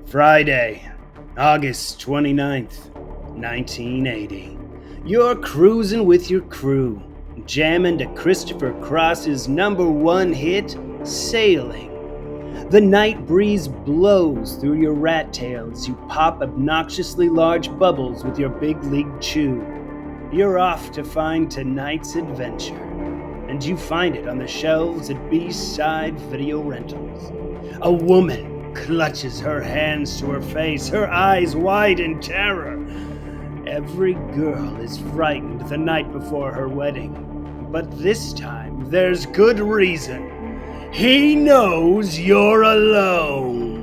Friday, August 29th, 1980. You're cruising with your crew, jamming to Christopher Cross's #1 hit, Sailing. The night breeze blows through your rat tail as you pop obnoxiously large bubbles with your big league chew. You're off to find tonight's adventure, and you find it on the shelves at B-Side Video Rentals. A woman clutches her hands to her face, her eyes wide in terror. Every girl is frightened the night before her wedding, but this time there's good reason. He knows you're alone.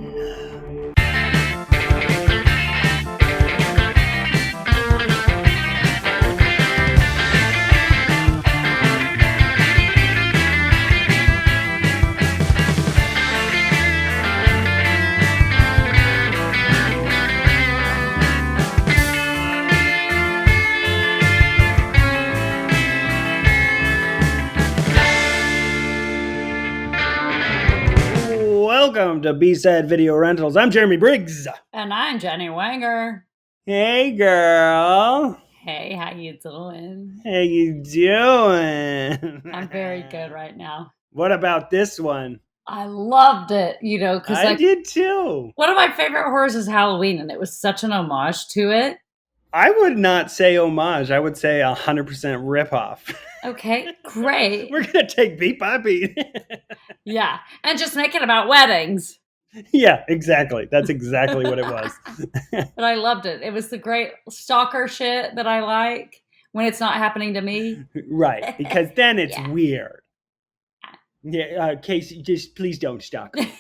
Welcome to B-Side Video Rentals. I'm Jeremy Briggs. And I'm Jenny Wenger. Hey, girl. Hey, how you doing? How you doing? I'm very good right now. What about this one? I loved it, because I did too. One of my favorite horrors is Halloween, and it was such an homage to it. I would not say homage. I would say 100% ripoff. Okay, great. We're going to take beat by beat. Yeah, and just make it about weddings. Yeah, exactly. That's exactly what it was. But I loved it. It was the great stalker shit that I like when it's not happening to me. Right, because then it's Yeah. weird. Yeah, Casey, just please don't stalk me.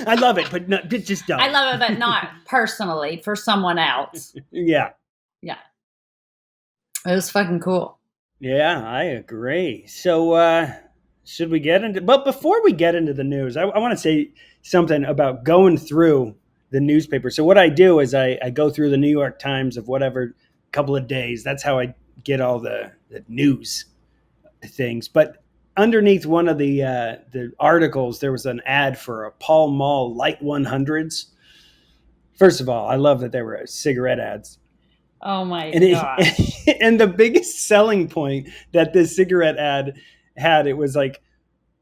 I love it, but no, just don't. I love it, but not personally, for someone else. Yeah. Yeah. It was fucking cool. Yeah, I agree. So, should we get into... But before we get into the news, I want to say something about going through the newspaper. So what I do is I go through the New York Times of whatever couple of days. That's how I get all the news things. But underneath one of the articles, there was an ad for a Pall Mall Light 100s. First of all, I love that there were cigarette ads. Oh my gosh. And the biggest selling point that this cigarette ad had, it was like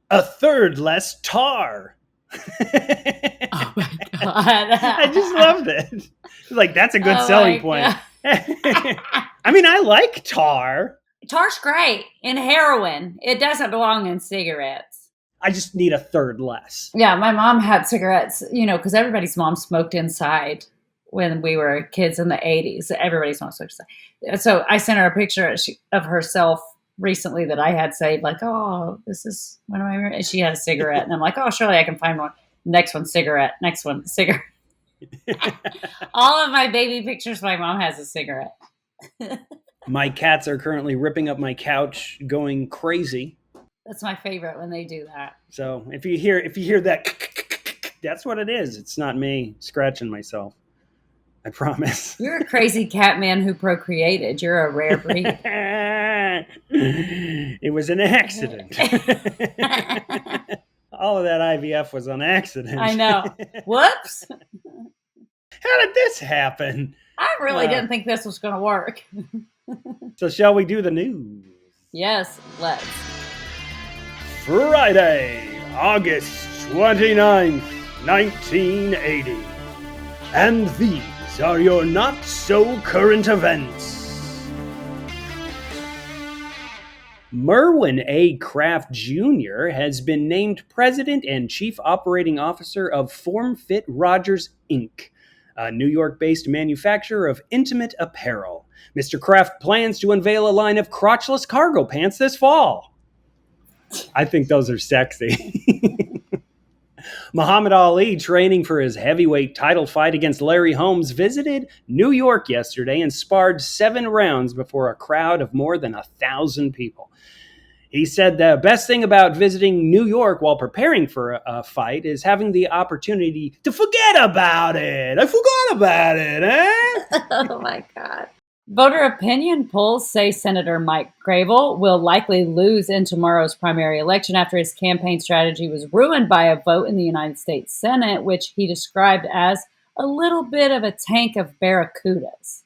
a third less tar. Oh my God. I just loved it. Like, that's a good selling point. I mean, I like tar. Tar's great in heroin. It doesn't belong in cigarettes. I just need a third less. Yeah, my mom had cigarettes, because everybody's mom smoked inside when we were kids in the 80s. Everybody's mom smoked inside. So I sent her a picture of herself recently that I had saved, like, oh, this is one of my... And she had a cigarette. And I'm like, oh, surely I can find one. Next one, cigarette. Next one, cigarette. All of my baby pictures, my mom has a cigarette. My cats are currently ripping up my couch, going crazy. That's my favorite when they do that. So if you hear that, that's what it is. It's not me scratching myself. I promise. You're a crazy cat man who procreated. You're a rare breed. It was an accident. All of that IVF was on accident. I know. Whoops. How did this happen? I really didn't think this was going to work. So shall we do the news? Yes, let's. Friday, August 29th, 1980. And these are your not-so-current events. Merwin A. Kraft Jr. has been named President and Chief Operating Officer of FormFit Rogers, Inc., a New York-based manufacturer of intimate apparel. Mr. Kraft plans to unveil a line of crotchless cargo pants this fall. I think those are sexy. Muhammad Ali, training for his heavyweight title fight against Larry Holmes, visited New York yesterday and sparred 7 rounds before a crowd of more than 1,000 people. He said the best thing about visiting New York while preparing for a fight is having the opportunity to forget about it. I forgot about it, eh? Oh, my God. Voter opinion polls say Senator Mike Gravel will likely lose in tomorrow's primary election after his campaign strategy was ruined by a vote in the United States Senate, which he described as a little bit of a tank of barracudas,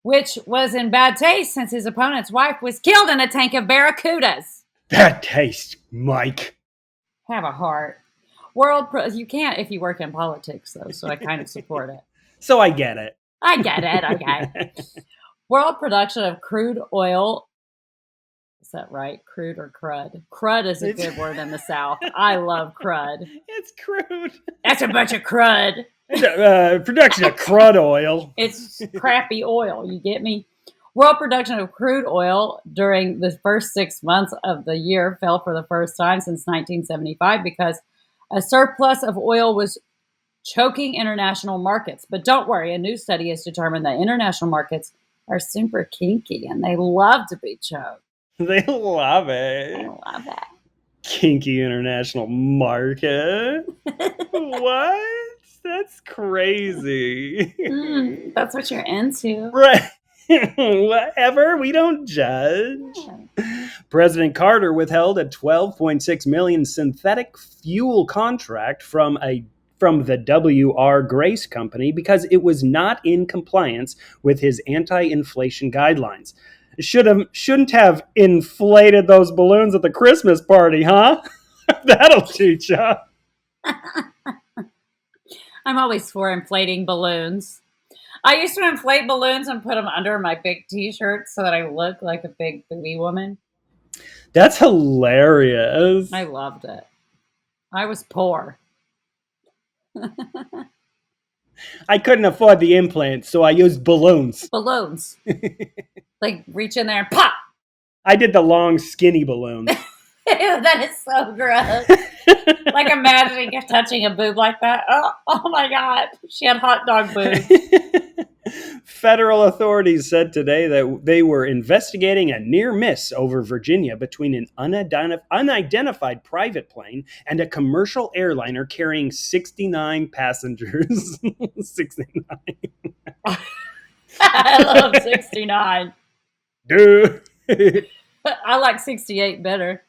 which was in bad taste since his opponent's wife was killed in a tank of barracudas. Bad taste, Mike. Have a heart. You can't if you work in politics, though, so I kind of support it. So I get it. I get it, okay. World production of crude oil. Is that right? Crude or crud? Crud is a good word in the South. I love crud. It's crude. That's a bunch of crud. Production of crud oil. It's crappy oil, you get me? World production of crude oil during the first 6 months of the year fell for the first time since 1975 because a surplus of oil was choking international markets. But don't worry, a new study has determined that international markets are super kinky and they love to be choked. They love it. I love it. Kinky international market. What? That's crazy. That's what you're into. Right. Whatever. We don't judge. President Carter withheld a $12.6 million synthetic fuel contract from the W.R. Grace Company because it was not in compliance with his anti-inflation guidelines. Shouldn't have inflated those balloons at the Christmas party, huh? That'll teach ya. I'm always for inflating balloons. I used to inflate balloons and put them under my big t-shirts so that I look like a big booty woman. That's hilarious. I loved it. I was poor. I couldn't afford the implants, so I used balloons. Balloons. Like, reach in there and pop! I did the long, skinny balloons. Ew, that is so gross. Like, imagining touching a boob like that. Oh my God. She had hot dog boobs. Federal authorities said today that they were investigating a near miss over Virginia between an unidentified private plane and a commercial airliner carrying 69 passengers. 69. I love 69. Dude. I like 68 better.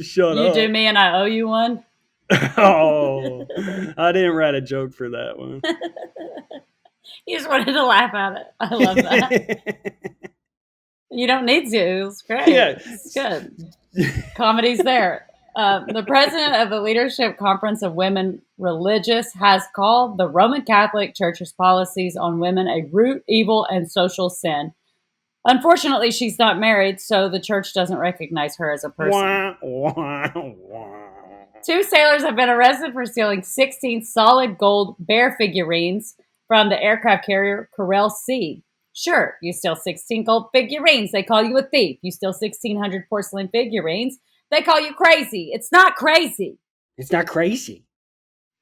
Shut up. You do me and I owe you one? Oh, I didn't write a joke for that one. You just wanted to laugh at it. I love that. You don't need to. It's great. Yeah. It's good. Comedy's there. The president of the Leadership Conference of Women Religious has called the Roman Catholic Church's policies on women a root evil and social sin. Unfortunately, she's not married, so the church doesn't recognize her as a person. Wah, wah, wah. 2 sailors have been arrested for stealing 16 solid gold bear figurines from the aircraft carrier Coral Sea. Sure, you steal 16 gold figurines, they call you a thief. You steal 1,600 porcelain figurines, they call you crazy. It's not crazy. It's not crazy.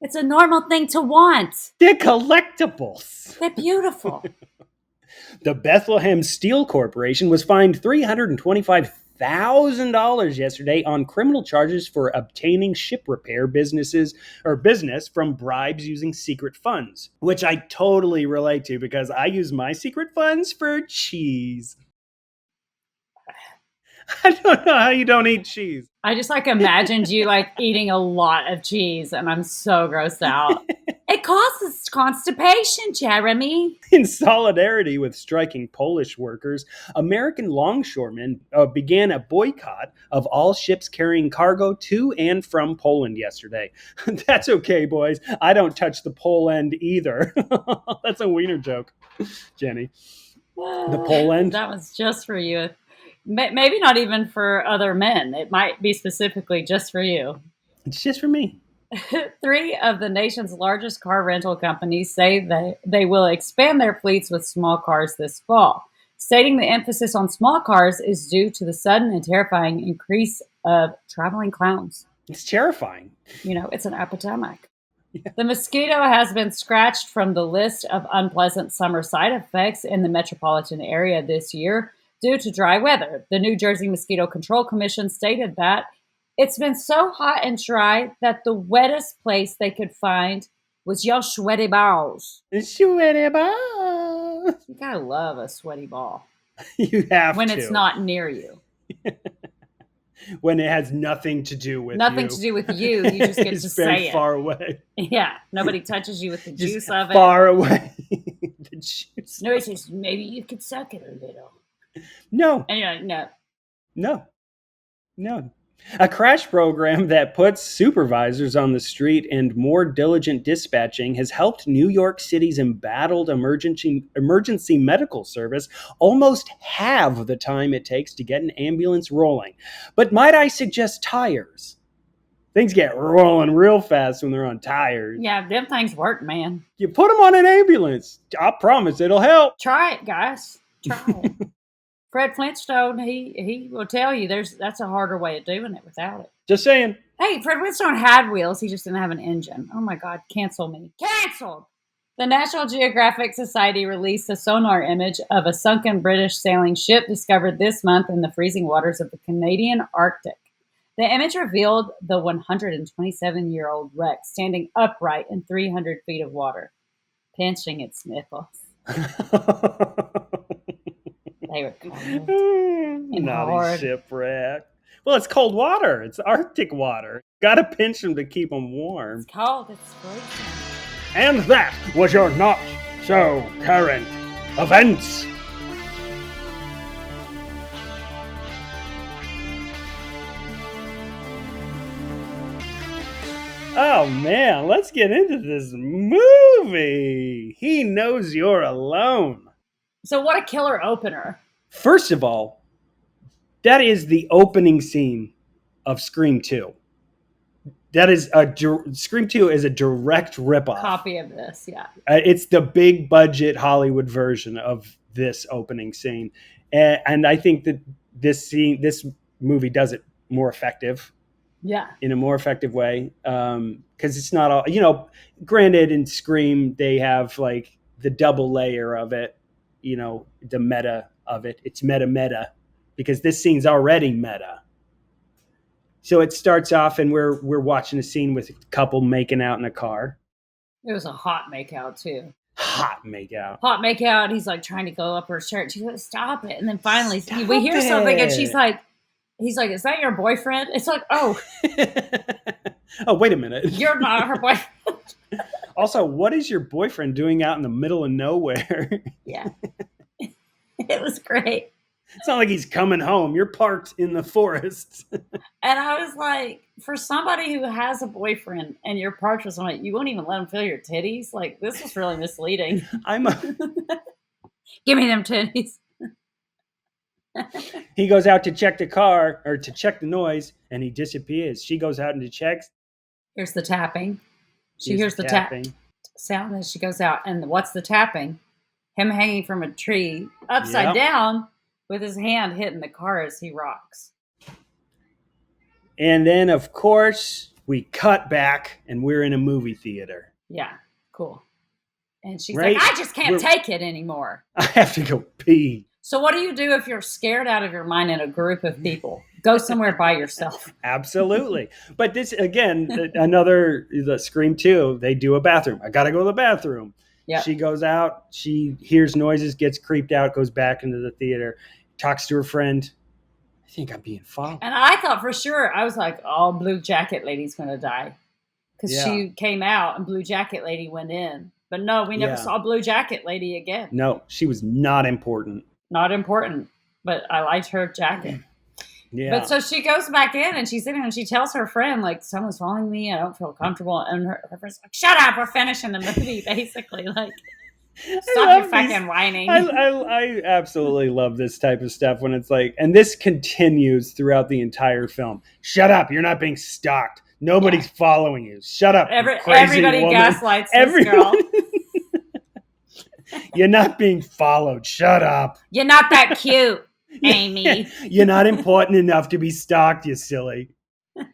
It's a normal thing to want. They're collectibles. They're beautiful. The Bethlehem Steel Corporation was fined $325,000 yesterday on criminal charges for obtaining ship repair business from bribes using secret funds, which I totally relate to because I use my secret funds for cheese. I don't know how you don't eat cheese. I just imagined you eating a lot of cheese, and I'm so grossed out. It causes constipation, Jeremy. In solidarity with striking Polish workers, American longshoremen began a boycott of all ships carrying cargo to and from Poland yesterday. That's okay, boys. I don't touch the pole end either. That's a wiener joke, Jenny. The pole end? That was just for you. Maybe not even for other men. It might be specifically just for you. It's just for me. 3 of the nation's largest car rental companies say they will expand their fleets with small cars this fall, stating the emphasis on small cars is due to the sudden and terrifying increase of traveling clowns. It's terrifying. It's an epidemic. Yeah. The mosquito has been scratched from the list of unpleasant summer side effects in the metropolitan area this year due to dry weather. The New Jersey Mosquito Control Commission stated that it's been so hot and dry that the wettest place they could find was your sweaty balls. Sweaty balls. You gotta love a sweaty ball You have when to. it's not near you. When it has nothing to do with Nothing you. to do with you. You just get It's to very say far it. away. Yeah. Nobody touches you with the Just juice of it. far away. The juice. Nobody says, maybe you could suck it a little. No. And you're like, no. No. A crash program that puts supervisors on the street and more diligent dispatching has helped New York City's embattled emergency medical service almost halve the time it takes to get an ambulance rolling. But might I suggest tires? Things get rolling real fast when they're on tires. Yeah, them things work, man. You put them on an ambulance. I promise it'll help. Try it, guys. Try it. Fred Flintstone, he will tell you that's a harder way of doing it without it. Just saying. Hey, Fred Flintstone had wheels. He just didn't have an engine. Oh my God, cancel me. Canceled! The National Geographic Society released a sonar image of a sunken British sailing ship discovered this month in the freezing waters of the Canadian Arctic. The image revealed the 127-year-old wreck standing upright in 300 feet of water, pinching its nipples. They were cold and hard. Shipwreck. Well, it's cold water. It's Arctic water. Gotta pinch them to keep them warm. It's cold. It's freezing. And that was your not so current events. Oh man, let's get into this movie. He Knows You're Alone. So what a killer opener. First of all, that is the opening scene of Scream 2. That is Scream 2 is a direct ripoff. Copy of this, yeah. It's the big budget Hollywood version of this opening scene. And I think that this movie does it more effective. Yeah. In a more effective way. Because it's not all, granted in Scream, they have like the double layer of it, the meta of it. It's meta, because this scene's already meta. So it starts off and we're watching a scene with a couple making out in a car. It was a hot makeout too. Hot makeout. Hot makeout. He's like trying to go up her shirt. She's like, stop it. And then finally we hear something and he's like, is that your boyfriend? It's like, oh. Oh, wait a minute. You're not her boyfriend. Also, what is your boyfriend doing out in the middle of nowhere? Yeah. It was great. It's not like he's coming home. You're parked in the forest. And I was like, for somebody who has a boyfriend and you're parked with somebody, you won't even let him feel your titties? Like, this was really misleading. Give me them titties. He goes out to check the car, or to check the noise, and he disappears. She goes out and checks. Here's the tapping. She hears the tapping sound as she goes out. And what's the tapping? Him hanging from a tree, upside down, with his hand hitting the car as he rocks. And then, of course, we cut back, and we're in a movie theater. Yeah, cool. And she's like, I just can't take it anymore. I have to go pee. So what do you do if you're scared out of your mind in a group of people? Go somewhere by yourself. Absolutely. But this, again, the Scream 2, they do a bathroom. I got to go to the bathroom. Yep. She goes out. She hears noises, gets creeped out, goes back into the theater, talks to her friend. I think I'm being followed. And I thought for sure, I was like, oh, Blue Jacket Lady's going to die. Because she came out and Blue Jacket Lady went in. But no, we never saw Blue Jacket Lady again. No, she was not important. Not important, but I liked her jacket. Yeah. But so she goes back in and she's sitting and she tells her friend, like, someone's following me. I don't feel comfortable. And her friend's like, shut up. We're finishing the movie, basically. Like, stop your fucking whining. I absolutely love this type of stuff when it's like, and this continues throughout the entire film. Shut up. You're not being stalked. Nobody's following you. Shut up. Everybody woman. Gaslights this girl. You're not being followed. Shut up. You're not that cute, Amy. You're not important enough to be stalked, you silly.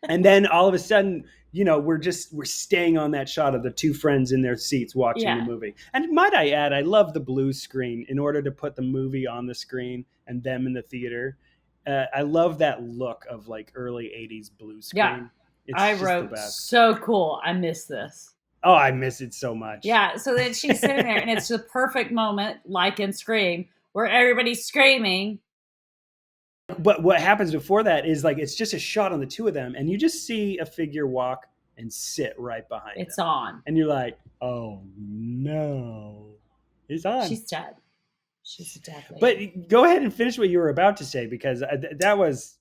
And then all of a sudden, we're staying on that shot of the two friends in their seats watching the movie. And might I add, I love the blue screen in order to put the movie on the screen and them in the theater. I love that look of like early 80s blue screen. Yeah. I wrote, so cool. I miss this. Oh, I miss it so much. Yeah, so then she's sitting there, and it's the perfect moment, like in Scream, where everybody's screaming. But what happens before that is like it's just a shot on the two of them, and you just see a figure walk and sit right behind It's them. on. And you're like, oh no, he's on. She's dead. She's a dead lady. But go ahead and finish what you were about to say, because that was...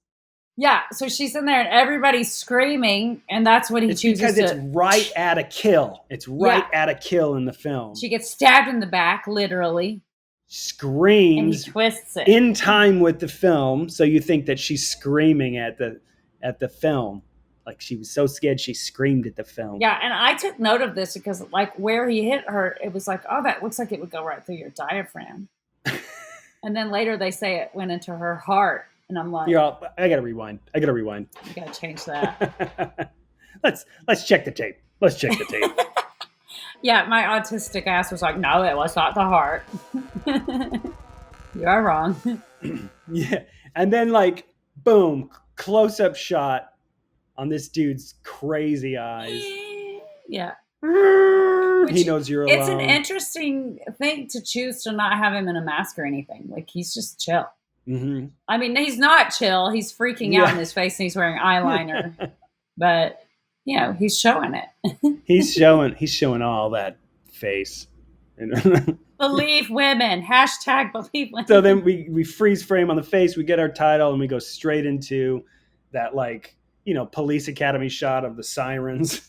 Yeah, so she's in there and everybody's screaming, and that's what he chooses because it's right at a kill. It's right at a kill in the film. She gets stabbed in the back, literally. Screams. And he twists it. In time with the film, so you think that she's screaming at the film. Like she was so scared she screamed at the film. Yeah, and I took note of this because like where he hit her, it was like, oh, that looks like it would go right through your diaphragm. And then later they say it went into her heart. And I'm like, I gotta rewind. You gotta change that. Let's check the tape. Yeah, my autistic ass was like, no, it was not the heart. You are wrong. Yeah. And then like, boom, close-up shot on this dude's crazy eyes. Yeah. He knows you're alone. It's an interesting thing to choose to not have him in a mask or anything. Like he's just chill. Mm-hmm. I mean, he's not chill. He's freaking out in his face and he's wearing eyeliner. But, you know, he's showing it. he's showing all that face. Believe women. # believe women. So then we freeze frame on the face. We get our title and we go straight into that, like, you know, Police Academy shot of the sirens.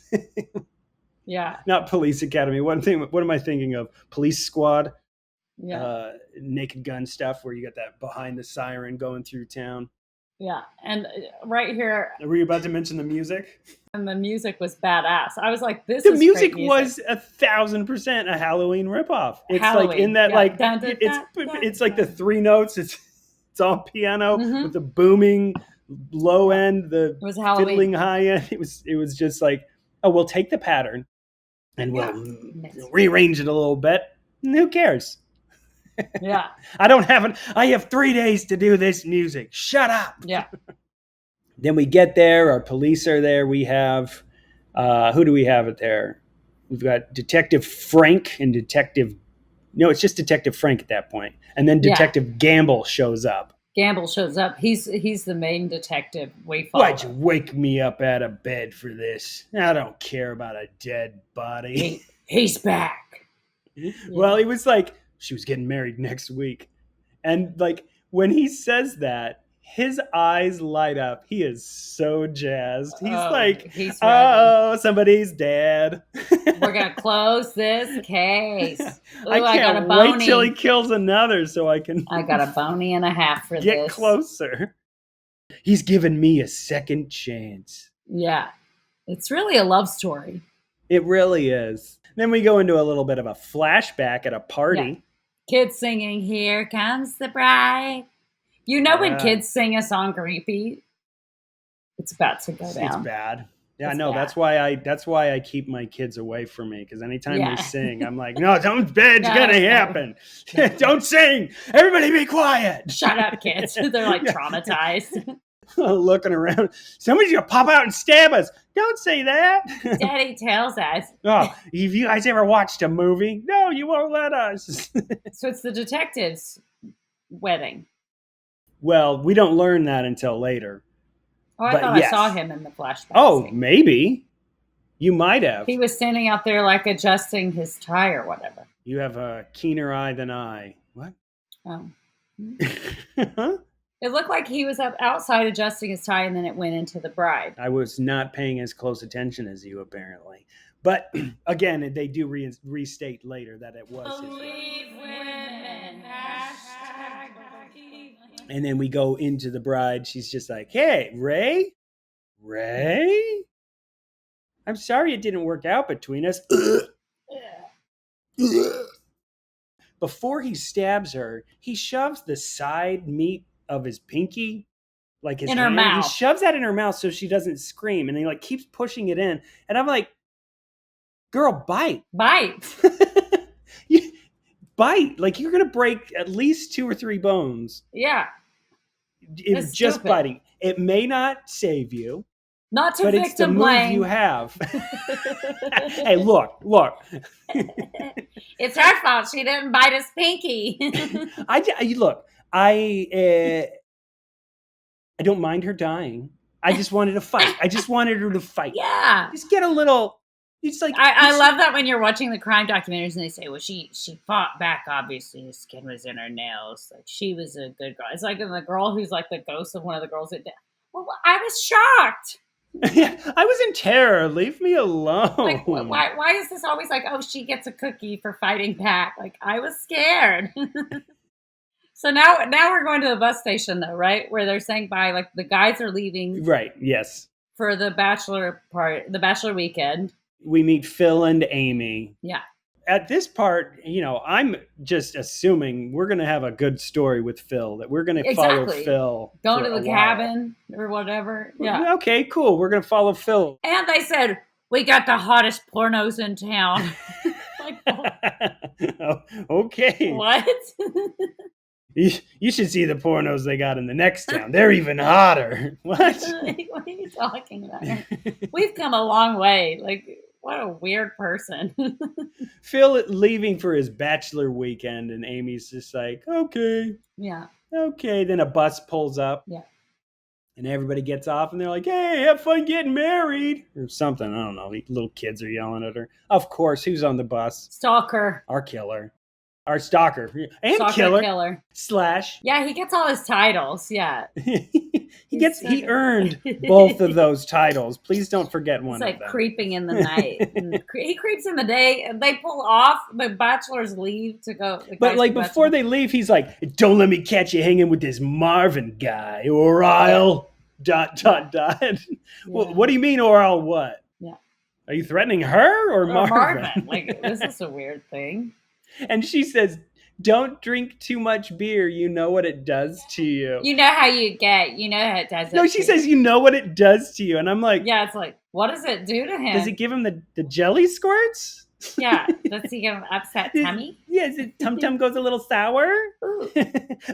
Yeah. Not Police Academy. What am I thinking of? Police Squad. Yeah. Naked Gun stuff where you got that behind the siren going through town. Yeah. And right here. Were you about to mention the music? And the music was badass. I was like, the music was 1,000% a Halloween ripoff. It's Halloween. Like in that, like, it's like the three notes. It's all piano with the booming low end, the fiddling high end. It was just like, oh, we'll take the pattern and we'll rearrange it a little bit. And who cares? Yeah. I have 3 days to do this music. Shut up. Yeah. Then we get there. Our police are there. We have, who do we have it there? We've got Detective Frank and it's just Detective Frank at that point. And then Detective Gamble shows up. He's the main detective we follow. Why'd you wake me up out of bed for this? I don't care about a dead body. He's back. Yeah. Well, he was like, she was getting married next week. And like when he says that, his eyes light up. He is so jazzed. He's somebody's dead. We're going to close this case. Ooh, I can't wait till he kills another so I got a bony and a half for get this. Closer. He's given me a second chance. Yeah. It's really a love story. It really is. Then we go into a little bit of a flashback at a party. Yeah. Kids singing, "Here Comes the Bride." You know when kids sing a song creepy, it's about to go down. It's bad. Yeah, no, that's why I keep my kids away from me, because anytime they sing, I'm like, no, bad's gonna happen. Don't sing. Everybody be quiet. Shut up, kids. They're like traumatized. Looking around. Somebody's gonna pop out and stab us. Don't say that. Daddy tells us. Oh, have you guys ever watched a movie? No, you won't let us. So it's the detective's wedding. Well, we don't learn that until later. Oh, I thought I saw him in the flashback. Oh, maybe. You might have. He was standing out there like adjusting his tie or whatever. You have a keener eye than I. What? Oh. It looked like he was up outside adjusting his tie, and then it went into the bride. I was not paying as close attention as you, apparently. But again, they do restate later that it was his women. And then we go into the bride. She's just like, hey, Ray? I'm sorry it didn't work out between us. Before he stabs her, he shoves the side meat of his pinky, like his in hand. Her mouth. He shoves that in her mouth so she doesn't scream. And he like keeps pushing it in. And I'm like, girl, bite. Bite. Like you're going to break at least 2 or 3 bones. Yeah. It's just biting. It may not save you. Not to but it's the victim move blame. you have. Hey, look. It's her fault. She didn't bite his pinky. I don't mind her dying. I just wanted to fight. I just wanted her to fight. Yeah. Just get a little. It's like I love that when you're watching the crime documentaries and they say, well, she fought back, obviously. Her skin was in her nails. Like, she was a good girl. It's like the girl who's like the ghost of one of the girls that died. Well, I was shocked. Yeah, I was in terror. Leave me alone. Like, why is this always like, oh, she gets a cookie for fighting back? Like, I was scared. So now we're going to the bus station, though, right? Where they're saying bye. Like, the guys are leaving. Right, yes. For the bachelor weekend. We meet Phil and Amy. Yeah. At this part, I'm just assuming we're going to have a good story with Phil, that we're going to follow Phil. Going to the cabin or whatever. Yeah. Okay, cool. We're going to follow Phil. And they said, we got the hottest pornos in town. Like, oh, okay. What? You should see the pornos they got in the next town. They're even hotter. What? What are you talking about? We've come a long way. Like, what a weird person. Phil leaving for his bachelor weekend, and Amy's just like, okay. Yeah. Okay. Then a bus pulls up. Yeah. And everybody gets off, and they're like, hey, have fun getting married. Or something. I don't know. The little kids are yelling at her. Of course. Who's on the bus? Stalker. Our killer. Our stalker. And stalker killer. / Yeah, he gets all his titles. Yeah. He earned both of those titles. Please don't forget one of them. It's like creeping in the night. He creeps in the day, and they pull off. The bachelors leave to go. But like before they leave, he's like, don't let me catch you hanging with this Marvin guy, or I'll ... Yeah. Well, what do you mean, or I'll what? Yeah. Are you threatening her or Marvin? Like, this is a weird thing. And she says, don't drink too much beer. You know what it does to you. You know how you get. You know how it does. No, she says, you know what it does to you. And I'm like. Yeah, it's like, what does it do to him? Does it give him the jelly squirts? Yeah. Does he get an upset tummy? Yes, his tum-tum goes a little sour. Ooh.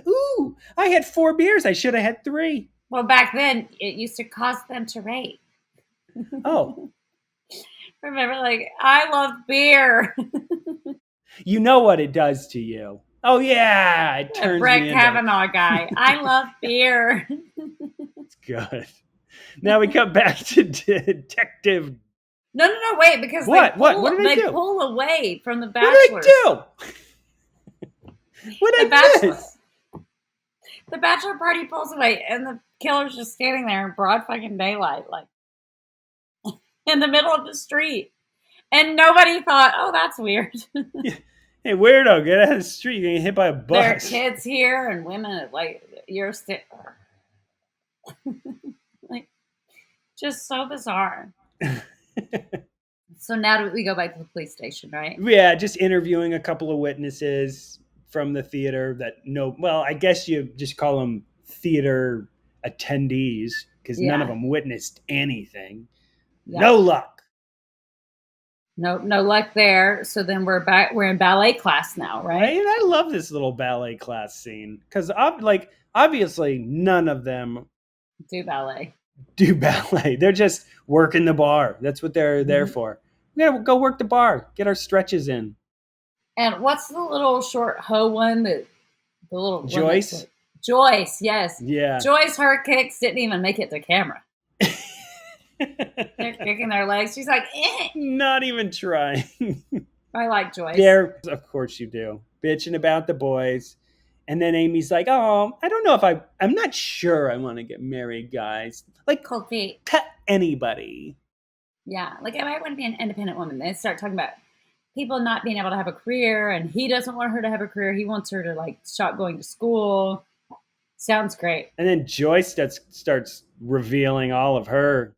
Ooh, I had 4 beers. I should have had 3. Well, back then, it used to cause them to rape. Oh. Remember, like, I love beer. You know what it does to you. Oh, yeah. It turns Brett me Kavanaugh guy. I love beer. It's good. Now we come back to Detective. No, wait, because what did they do? They pull away from the bachelors. What did I do? What did I miss? The bachelor party pulls away, and the killer's just standing there in broad fucking daylight, like, in the middle of the street. And nobody thought, oh, that's weird. Hey, weirdo, get out of the street. You're going to get hit by a bus. There are kids here and women, like, you're still... like, just so bizarre. So now we go back to the police station, right? Yeah, just interviewing a couple of witnesses from the theater I guess you just call them theater attendees, because none of them witnessed anything. Yeah. No luck. No luck there. So then we're in ballet class now, right? And I love this little ballet class scene, because obviously none of them do ballet. They're just working the bar. That's what they're there for. We gotta go work the bar, get our stretches in. And what's the little short hoe one the little Joyce? Joyce, yes. Yeah. Joyce, her kicks didn't even make it to camera. They're kicking their legs. She's like, eh. Not even trying. I like Joyce. Of course you do. Bitching about the boys. And then Amy's like, oh, I don't know if I'm not sure I want to get married, guys. Like, cold feet. Cut anybody. Yeah. Like, if I want to be an independent woman, they start talking about people not being able to have a career, and he doesn't want her to have a career. He wants her to, like, stop going to school. Sounds great. And then Joyce starts revealing all of her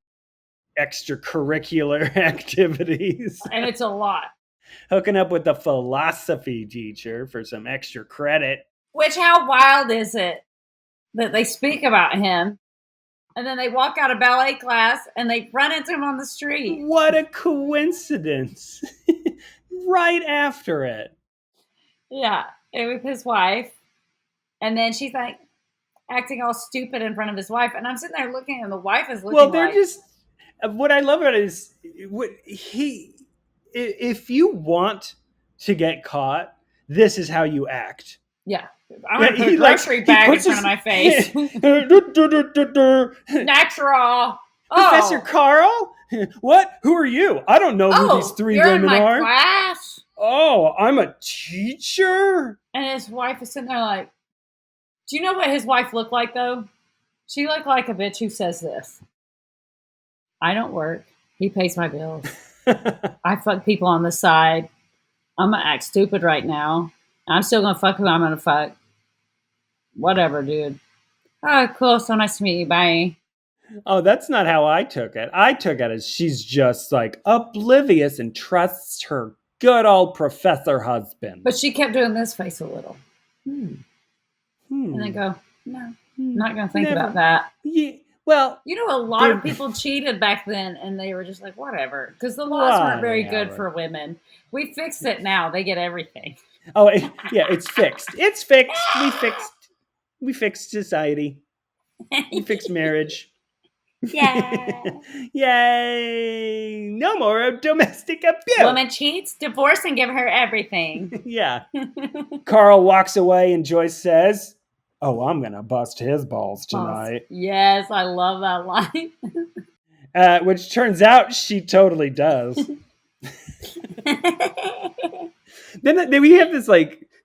extracurricular activities. And it's a lot. Hooking up with the philosophy teacher for some extra credit. Which, how wild is it that they speak about him, and then they walk out of ballet class and they run into him on the street? What a coincidence. Right after it. Yeah, with his wife. And then she's like acting all stupid in front of his wife. And I'm sitting there looking, and the wife is looking what I love about it is if you want to get caught, this is how you act. Yeah. I'm going to put a grocery bag in front of my face. Natural. Professor Carl? What? Who are you? I don't know who these three you're women in my are. Class? Oh, I'm a teacher? And his wife is sitting there like, do you know what his wife looked like, though? She looked like a bitch who says this. I don't work. He pays my bills. I fuck people on the side. I'm going to act stupid right now. I'm still going to fuck who I'm going to fuck. Whatever, dude. Oh, cool. So nice to meet you. Bye. Oh, that's not how I took it. I took it as she's just like oblivious and trusts her good old professor husband. But she kept doing this face a little. And I go, no, I'm not going to think about that. Yeah. Well, you know, a lot of people cheated back then, and they were just like, whatever, because the laws weren't very good for women. We fixed it now; they get everything. Oh, yeah, it's fixed. It's fixed. We fixed society. We fixed marriage. Yeah. Yay! No more domestic abuse. Woman cheats, divorce, and give her everything. Yeah. Carl walks away, and Joyce says, "Oh, I'm gonna bust his balls tonight." Yes, I love that line. Which turns out she totally does. Then we have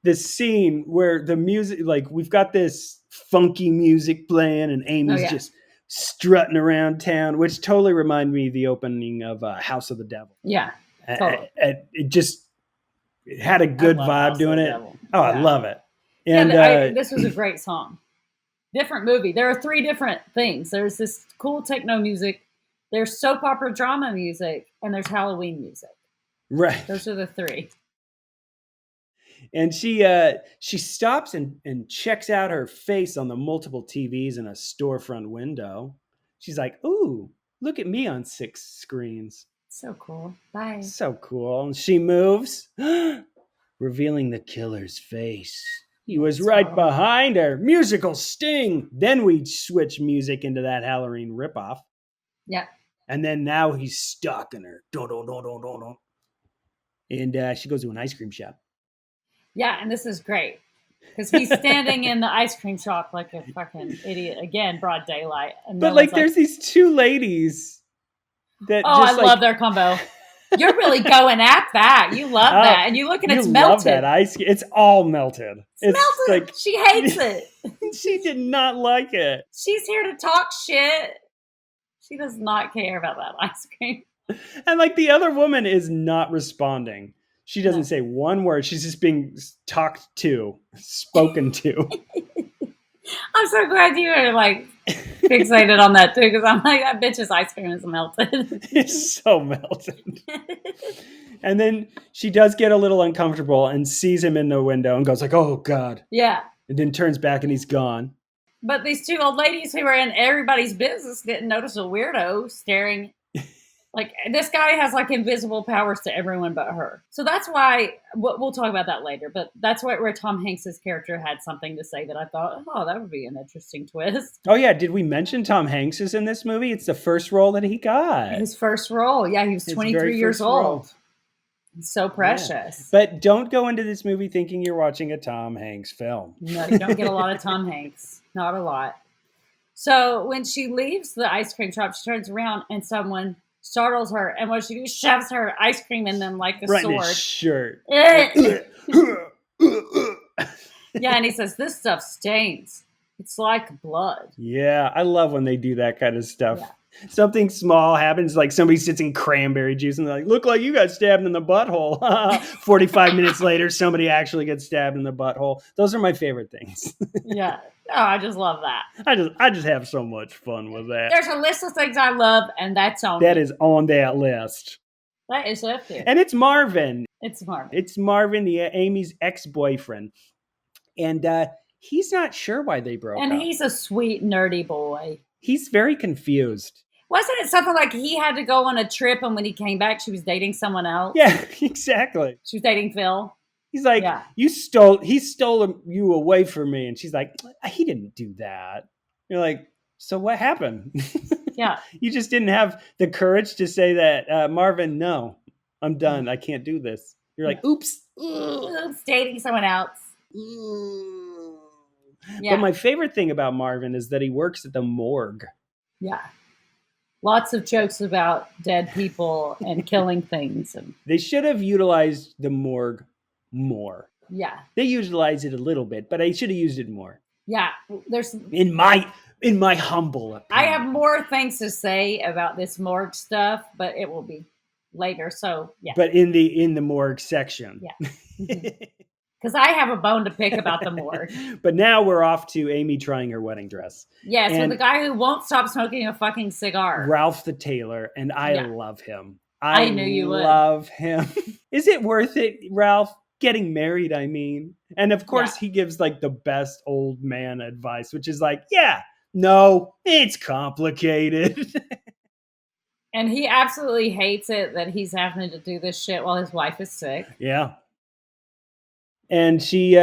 this scene where the music, like we've got this funky music playing, and Amy's just strutting around town, which totally reminded me of the opening of House of the Devil. Yeah, totally. It had a good vibe doing it. Devil. Oh, yeah. I love it. And this was a great song. Different movie. There are three different things. There's this cool techno music, there's soap opera drama music, and there's Halloween music. Right. Those are the three. And she stops and checks out her face on the multiple TVs in a storefront window. She's like, "Ooh, look at me on 6 screens. So cool. Bye." So cool. And she moves, revealing the killer's face. He was right behind her. Musical sting. Then we switch music into that Halloween ripoff. Yeah. And then now he's stalking her. And she goes to an ice cream shop. Yeah, and this is great. Because he's standing in the ice cream shop like a fucking idiot. Again, broad daylight. And but there's these two ladies that I love their combo. You're really going at that. You love that. And you look and it's melted. Love that ice. It's all melted. It's melted. Like, she hates it. She did not like it. She's here to talk shit. She does not care about that ice cream. And the other woman is not responding. She doesn't say one word. She's just being talked to, spoken to. I'm so glad you were fixated on that too, because I'm like, that bitch's ice cream is melted. It's so melted. And then she does get a little uncomfortable and sees him in the window and goes like, "Oh God." Yeah. And then turns back and he's gone. But these two old ladies who are in everybody's business didn't notice a weirdo staring. This guy has invisible powers to everyone but her. So that's why, we'll talk about that later, but that's where Tom Hanks's character had something to say that I thought, oh, that would be an interesting twist. Oh yeah, did we mention Tom Hanks is in this movie? It's the first role that he got. His first role. Yeah, he was 23 years old. It's so precious. Yeah. But don't go into this movie thinking you're watching a Tom Hanks film. No, you don't get a lot of Tom Hanks. Not a lot. So when she leaves the ice cream shop, she turns around and someone startles her, and what she do, shoves her ice cream in them like a sword. In his shirt. Yeah, and he says, "This stuff stains. It's like blood." Yeah, I love when they do that kind of stuff. Yeah. Something small happens, like somebody sits in cranberry juice and they're like, "Look like you got stabbed in the butthole." 45 minutes later, somebody actually gets stabbed in the butthole. Those are my favorite things. Yeah. Oh, I just love that. I just have so much fun with that. There's a list of things I love, and that's on that is on that list. That is up there. And it's Marvin. It's Marvin. It's Marvin, Amy's ex-boyfriend. And he's not sure why they broke up. And he's a sweet, nerdy boy. He's very confused. Wasn't it something like he had to go on a trip, and when he came back, she was dating someone else? Yeah, exactly. She was dating Phil. He's like, he stole you away from me. And she's like, he didn't do that. You're like, So what happened? Yeah. You just didn't have the courage to say that, Marvin, no, I'm done. I can't do this. You're like, oops. Oops, dating someone else. But my favorite thing about Marvin is that he works at the morgue. Yeah. Lots of jokes about dead people and killing things. And They should have utilized the morgue more. yeah. They utilize it a little bit, but I should have used it more. Yeah. There's In my humble opinion. I have more things to say about this morgue stuff, but it will be later. So yeah. But in the morgue section. Yeah. Because I have a bone to pick about the morgue. But now we're off to Amy trying her wedding dress. Yes, with the guy who won't stop smoking a fucking cigar. Ralph the tailor, and I love him. I knew you would. Love him. Is it worth it, Ralph? Getting married, I mean. And of course, he gives like the best old man advice, which is like, no, it's complicated. And he absolutely hates it that he's having to do this shit while his wife is sick. Yeah. And she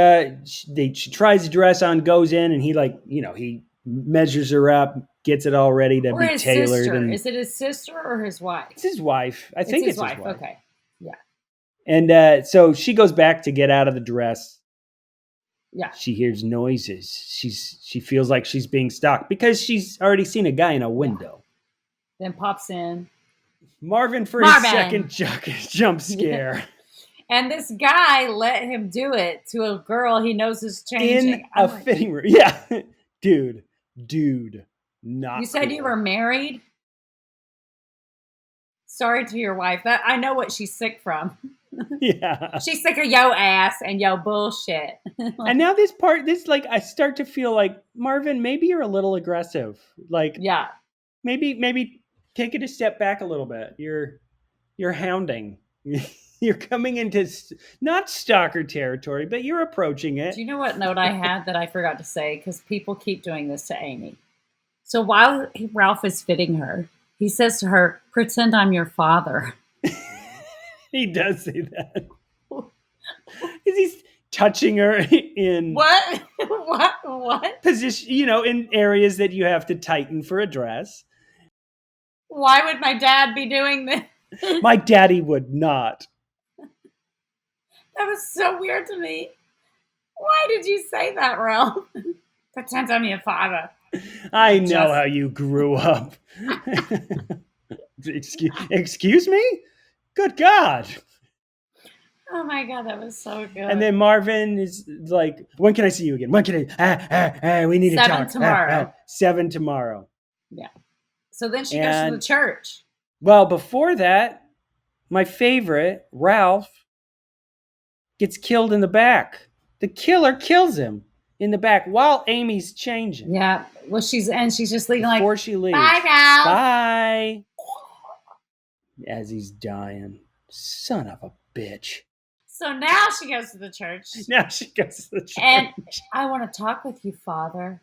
tries the dress on, goes in, and he he measures her up, gets it all ready to be tailored. And is it his sister or his wife? It's his wife. I think it's his wife. Okay. Yeah. And so she goes back to get out of the dress. Yeah. She hears noises. She feels like she's being stalked because she's already seen a guy in a window. Then pops in Marvin for his second jump scare. Yeah. And this guy let him do it to a girl he knows is changing. In a fitting room. Yeah. Dude. Not You said cool. you were married? Sorry to your wife. I know what she's sick from. Yeah. She's sick of yo ass and yo bullshit. And now I start to feel like, Marvin, maybe you're a little aggressive. Like, yeah. Maybe take it a step back a little bit. You're hounding. You're coming into not stalker territory, but you're approaching it. Do you know what note I had that I forgot to say? Because people keep doing this to Amy. So while Ralph is fitting her, he says to her, "Pretend I'm your father." He does say that. Is he touching her in what position? In areas that you have to tighten for a dress. Why would my dad be doing this? My daddy would not. That was so weird to me. Why did you say that, Ralph? Pretend I'm your father. I know how you grew up. Excuse me? Good God. Oh my God, that was so good. And then Marvin is like, when can I see you again? When can I? We need to talk. 7 tomorrow. 7 tomorrow. Yeah. So then she goes to the church. Well, before that, my favorite, Ralph, gets killed in the back. The killer kills him in the back while Amy's changing. Yeah. Well, she's just leaving before she leaves. Bye, Ralph. Bye. As he's dying. Son of a bitch. So now she goes to the church. And I want to talk with you, Father.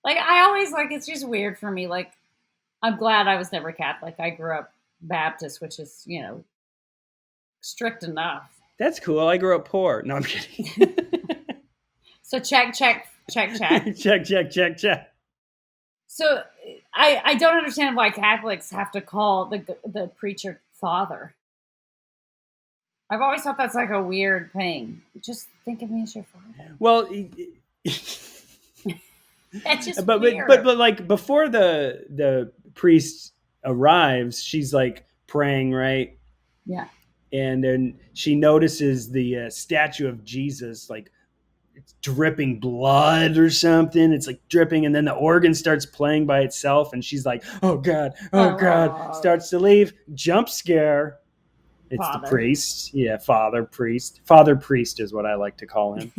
Like, I always, it's just weird for me. Like, I'm glad I was never Catholic. I grew up Baptist, which is, strict enough. That's cool. I grew up poor. No, I'm kidding. So check. check. So I don't understand why Catholics have to call the preacher father. I've always thought that's like a weird thing. Just think of me as your father. Well, that's just weird. But like before the priest arrives, she's like praying, right? Yeah. And then she notices the statue of Jesus, like it's dripping blood or something. It's like dripping, and then the organ starts playing by itself, and she's like, "Oh God, God!" Starts to leave. Jump scare. It's Father. The priest. Yeah, Father Priest. Father Priest is what I like to call him.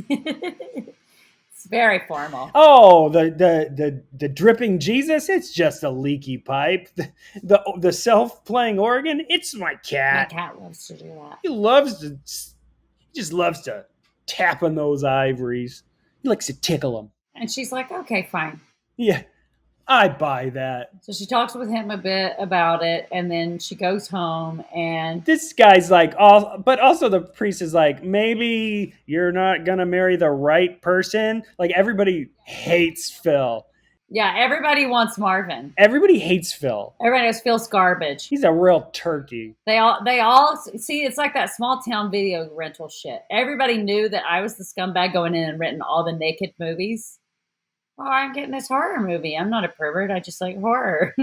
It's very formal. Oh, the dripping Jesus. It's just a leaky pipe. The self-playing organ. It's my cat. My cat loves to do that. He just loves to tap on those ivories. He likes to tickle them. And she's like, "Okay, fine." Yeah. I buy that. So she talks with him a bit about it, and then she goes home, and This guy's like, all, but also the priest is like, maybe you're not gonna marry the right person. Like everybody hates Phil. yeah, everybody wants Marvin. Everybody hates Phil. Everybody else feels garbage. He's a real turkey. They all see. It's like that small town video rental shit. Everybody knew that I was the scumbag going in and renting all the naked movies. Oh, I'm getting this horror movie. I'm not a pervert. I just like horror.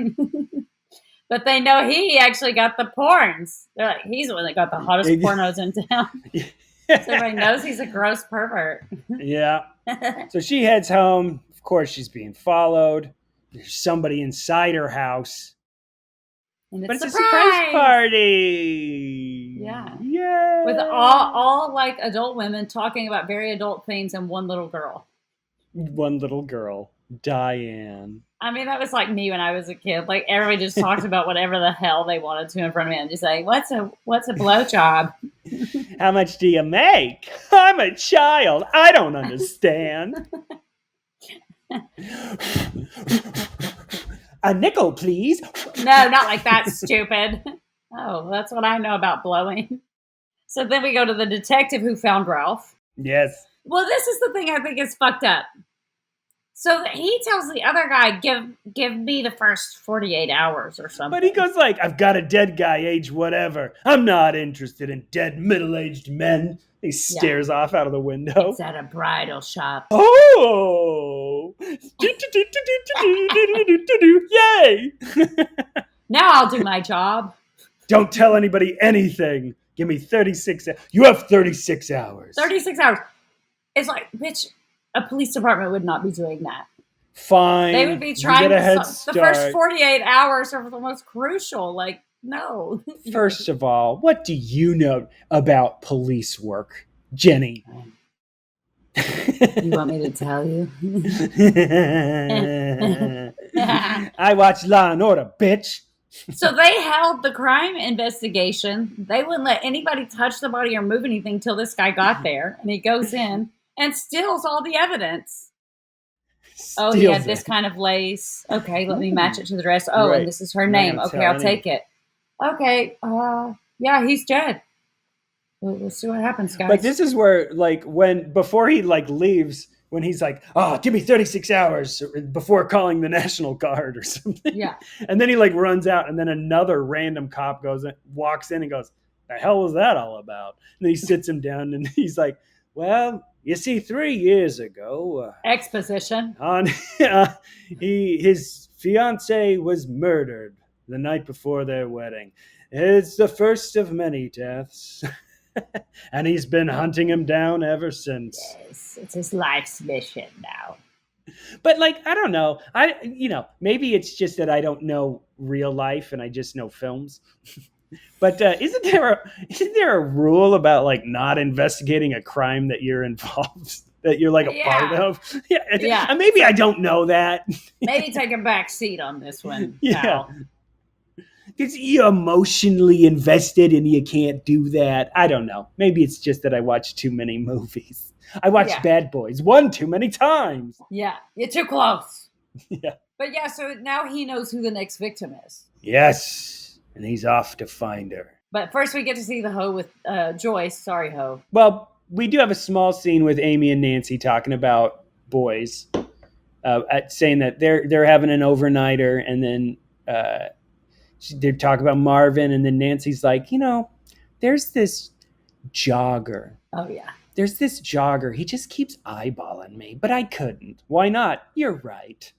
But they know he actually got the porns. They're like, he's the one that got the hottest pornos in town. So everybody knows he's a gross pervert. Yeah. So she heads home. Of course, she's being followed. There's somebody inside her house. And but it's a surprise party. Yeah. Yay. With all like adult women talking about very adult things and one little girl. One little girl, Diane. I mean, that was like me when I was a kid. Like everybody just talked about whatever the hell they wanted to in front of me and just say, what's a blowjob? How much do you make? I'm a child. I don't understand. A nickel, please. No, not like that, stupid. Oh, that's what I know about blowing. So then we go to the detective who found Ralph. Yes. Well, this is the thing I think is fucked up. So he tells the other guy, give me the first 48 hours or something. But he goes like, I've got a dead guy, age whatever. I'm not interested in dead middle-aged men. He stares off out of the window. It's at a bridal shop. Oh! Yay! Now I'll do my job. Don't tell anybody anything. Give me 36 hours. You have 36 hours. 36 hours. It's like, bitch, a police department would not be doing that. Fine. They would be trying to... The first 48 hours are the most crucial. Like, no. First of all, what do you know about police work, Jenny? You want me to tell you? I watch Law and Order, bitch. So they held the crime investigation. They wouldn't let anybody touch the body or move anything till this guy got there. And he goes in and steals all the evidence. Oh, he had this kind of lace. Okay, let me match it to the dress. Oh, right. And this is her name. Okay, I'll take it. Okay, yeah, he's dead. We'll see what happens, guys. But this is where, like, before he, like, leaves, when he's like, oh, give me 36 hours before calling the National Guard or something. Yeah. And then he, like, runs out, and then another random cop walks in and goes, the hell was that all about? And then he sits him down, and he's like, well, you see, 3 years ago... Exposition. His fiancée was murdered the night before their wedding. It's the first of many deaths. And he's been hunting him down ever since. Yes, it's his life's mission now. But, like, I don't know. Maybe it's just that I don't know real life and I just know films. But isn't there a rule about, like, not investigating a crime that you're involved, that you're, like, a part of? Yeah. And maybe I don't know that. Maybe take a back seat on this one. Yeah. Pal. Because you're emotionally invested and you can't do that. I don't know. Maybe it's just that I watch too many movies. I watched Bad Boys one too many times. Yeah, you're too close. Yeah. But yeah, so now he knows who the next victim is. Yes, and he's off to find her. But first we get to see the hoe with Joyce. Sorry, hoe. Well, we do have a small scene with Amy and Nancy talking about boys, saying that they're having an overnighter, and then... they talk about Marvin, and then Nancy's like, there's this jogger. Oh, yeah. There's this jogger. He just keeps eyeballing me, but I couldn't. Why not? You're right.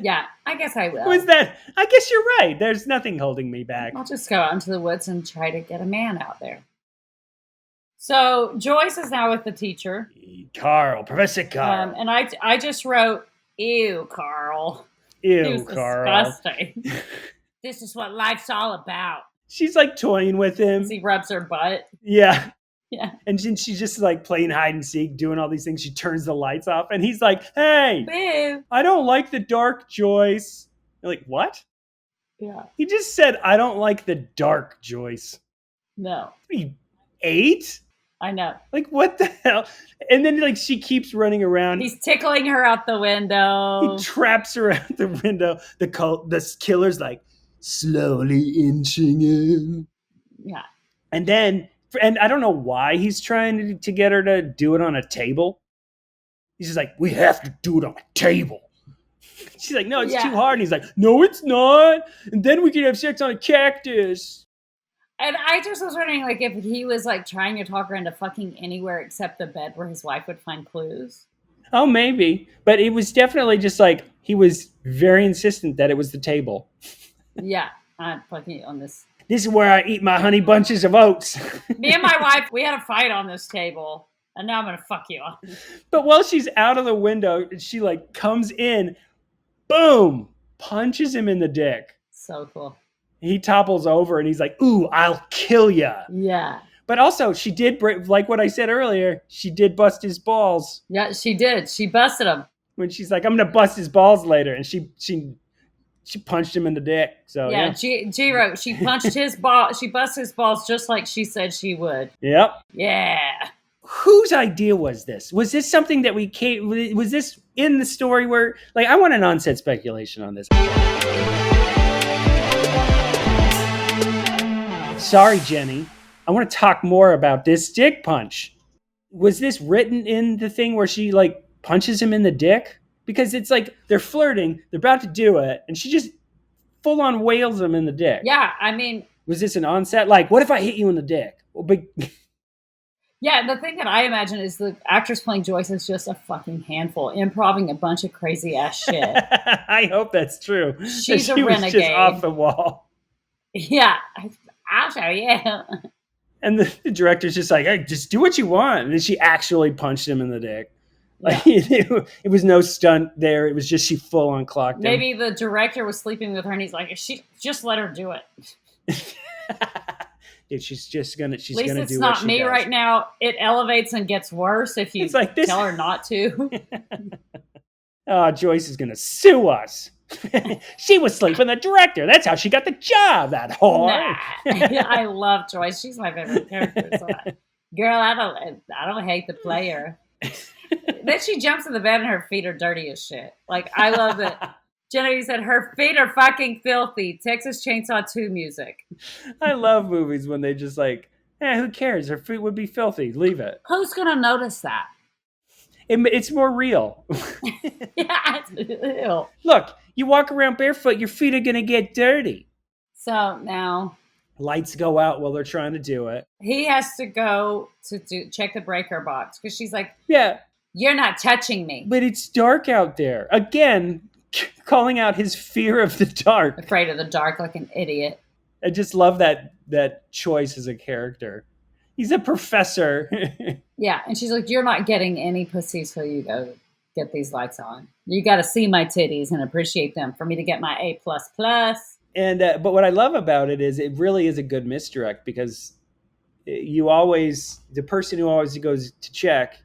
Yeah, I guess I will. Who is that? I guess you're right. There's nothing holding me back. I'll just go out into the woods and try to get a man out there. So Joyce is now with the teacher. Carl, Professor Carl. And I just wrote, ew, Carl. Ew, Carl. Disgusting. This is what life's all about. She's like toying with him. As he rubs her butt. Yeah. Yeah. And she's just like playing hide and seek, doing all these things. She turns the lights off and he's like, hey, babe, I don't like the dark, Joyce. You're like, what? Yeah. He just said, I don't like the dark, Joyce. No. Are you 8? I know. Like, what the hell? And then, like, she keeps running around. He's tickling her out the window. He traps her out the window. The killer's like slowly inching in. Yeah. And I don't know why he's trying to get her to do it on a table. He's just like, we have to do it on a table. She's like, no, it's too hard. And he's like, no, it's not. And then we can have sex on a cactus. And I just was wondering, like, if he was, like, trying to talk her into fucking anywhere except the bed where his wife would find clues. Oh, maybe. But it was definitely just like, he was very insistent that it was the table. Yeah, I'm fucking on this. This is where I eat my honey bunches of oats. Me and my wife, we had a fight on this table. And now I'm going to fuck you up. But while she's out of the window, she, like, comes in, boom, punches him in the dick. So cool. He topples over and he's like, ooh, I'll kill ya. Yeah. But also, she did, like what I said earlier, she did bust his balls. Yeah, she did. She busted him. When she's like, I'm going to bust his balls later. And she punched him in the dick. So yeah. G wrote, she punched his ball. She busted his balls just like she said she would. Yep. Yeah. Whose idea was this? Was this something that was this in the story where, like, I want an on-set speculation on this. Sorry, Jenny. I want to talk more about this dick punch. Was this written in the thing where she, like, punches him in the dick? Because it's like they're flirting, they're about to do it, and she just full-on wails him in the dick. Yeah, I mean... Was this an onset? Like, what if I hit you in the dick? Well, but... Yeah, the thing that I imagine is the actress playing Joyce is just a fucking handful, improvising a bunch of crazy-ass shit. I hope that's true. She's a renegade. Was just off the wall. Yeah, I'll show you. And the director's just like, hey, just do what you want. And then she actually punched him in the dick. Like, it was no stunt there. It was just she full on clocked him. Maybe the director was sleeping with her and he's like, she just let her do it. Dude, she's gonna do what she does. It's not me right now. It elevates and gets worse if you tell her not to. Oh, Joyce is gonna sue us. She was sleeping with the director. That's how she got the job. That whore. Nah. I love Joyce. She's my favorite character. So girl, I don't hate the player. Then she jumps in the bed and her feet are dirty as shit. Like, I love that. Genevieve said her feet are fucking filthy. Texas Chainsaw 2 music. I love movies when they just like, who cares? Her feet would be filthy. Leave it. Who's gonna notice that? It's more real. Yeah, ew. Look, you walk around barefoot, your feet are gonna get dirty. So now lights go out while they're trying to do it. He has to go to check the breaker box because she's like, yeah, you're not touching me. But it's dark out there. Again, calling out his fear of the dark. Afraid of the dark like an idiot. I just love that choice as a character. He's a professor. Yeah, and she's like, you're not getting any pussy till you go get these lights on. You got to see my titties and appreciate them for me to get my A++. And but what I love about it is it really is a good misdirect because the person who always goes to check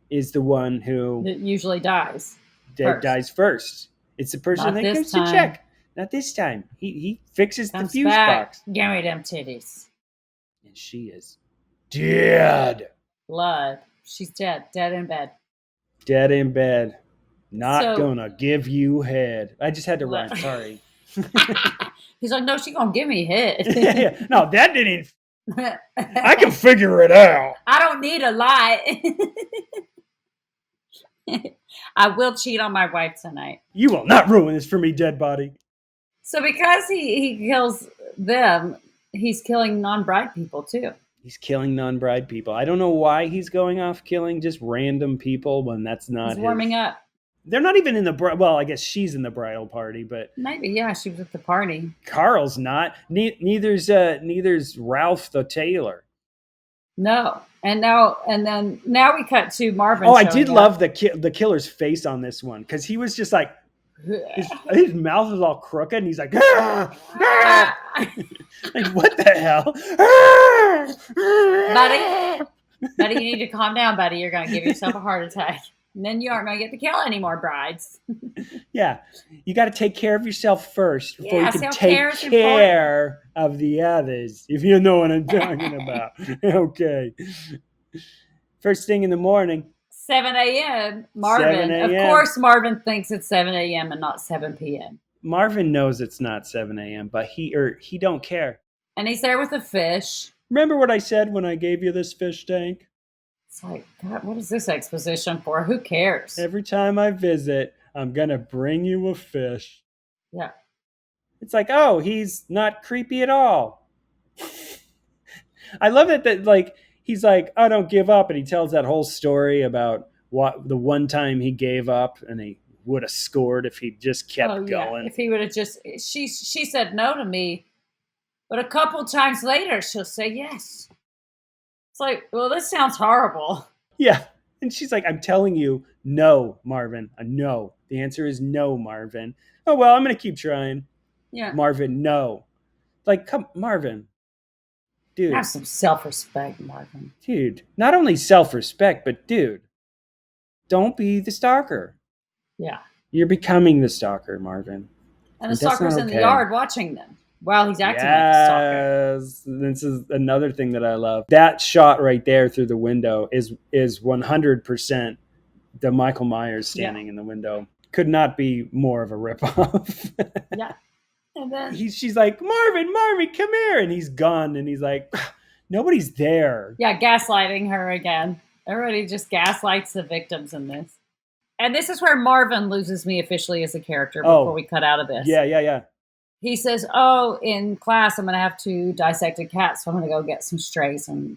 is the one who usually dies. Dies first. It's the person that goes to check. Not this time. He fixes the fuse box. Give me them titties. And she is dead. Blood. She's dead. Dead in bed. Dead in bed. Not gonna give you head. I just had to rhyme. Sorry. He's like, no, she gonna give me head. Yeah. No, that didn't. I can figure it out. I don't need a lie. I will cheat on my wife tonight. You will not ruin this for me, dead body. So because he kills them, he's killing non-bride people too. He's killing non-bride people. I don't know why he's going off killing just random people when that's not He's warming up. They're not even in the well, I guess she's in the bridal party, but maybe, yeah, she was at the party. Carl's not. Neither's Ralph the tailor. No. And then we cut to Marvin. Oh, I did love the killer's face on this one because he was just like his mouth is all crooked and he's like, like what the hell? buddy, you need to calm down, buddy. You're gonna give yourself a heart attack. And then you aren't going to get to kill any more brides. Yeah. You got to take care of yourself first before you can take care of the others. If you know what I'm talking about. Okay. First thing in the morning. 7 a.m. Marvin. 7 Of a.m. course, Marvin thinks it's 7 a.m. and not 7 p.m. Marvin knows it's not 7 a.m., but he don't care. And he's there with a fish. Remember what I said when I gave you this fish tank? It's like, God, what is this exposition for? Who cares? Every time I visit, I'm going to bring you a fish. Yeah. It's like, oh, he's not creepy at all. I love it that, like, he's like, oh, don't give up. And he tells that whole story about what the one time he gave up and he would have scored if he just kept going. If he would have just, she said no to me, but a couple times later, she'll say yes. It's like, well, this sounds horrible. Yeah. And she's like, I'm telling you, no, Marvin. No. The answer is no, Marvin. Oh, well, I'm going to keep trying. Yeah. Marvin, no. Like, come, Marvin. Dude. Have some self-respect, Marvin. Dude, not only self-respect, but dude, don't be the stalker. Yeah. You're becoming the stalker, Marvin. And the stalker's in the yard watching them while he's acting like a stalker. Yes. This is another thing that I love. That shot right there through the window is 100% the Michael Myers standing in the window. Could not be more of a ripoff. Yeah. And then she's like, Marvin, come here. And he's gone. And he's like, nobody's there. Yeah, gaslighting her again. Everybody just gaslights the victims in this. And this is where Marvin loses me officially as a character before we cut out of this. Yeah. He says, oh, in class, I'm going to have to dissect a cat, so I'm going to go get some strays and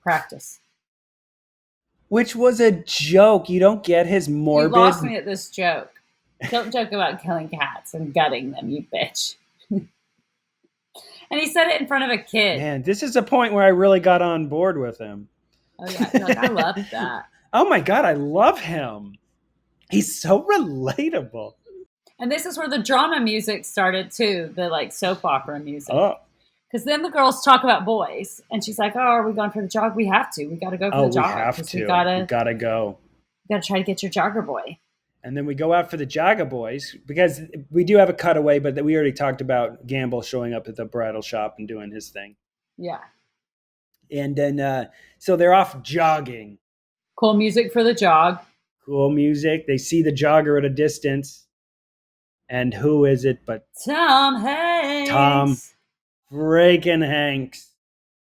practice. Which was a joke. You don't get his morbid... You lost me at this joke. Don't joke about killing cats and gutting them, you bitch. And he said it in front of a kid. Man, this is a point where I really got on board with him. Oh, yeah. Like, I love that. Oh, my God. I love him. He's so relatable. And this is where the drama music started, too. The, like, soap opera music. Oh. Because then the girls talk about boys. And she's like, oh, are we going for the jog? We have to. We got to go for the jog. We have to. We gotta go. We got to try to get your jogger boy. And then we go out for the Jogger Boys because we do have a cutaway, but we already talked about Gamble showing up at the bridal shop and doing his thing. Yeah. And then, so they're off jogging. Cool music for the jog. Cool music. They see the jogger at a distance. And who is it but Tom Hanks? Tom freaking Hanks.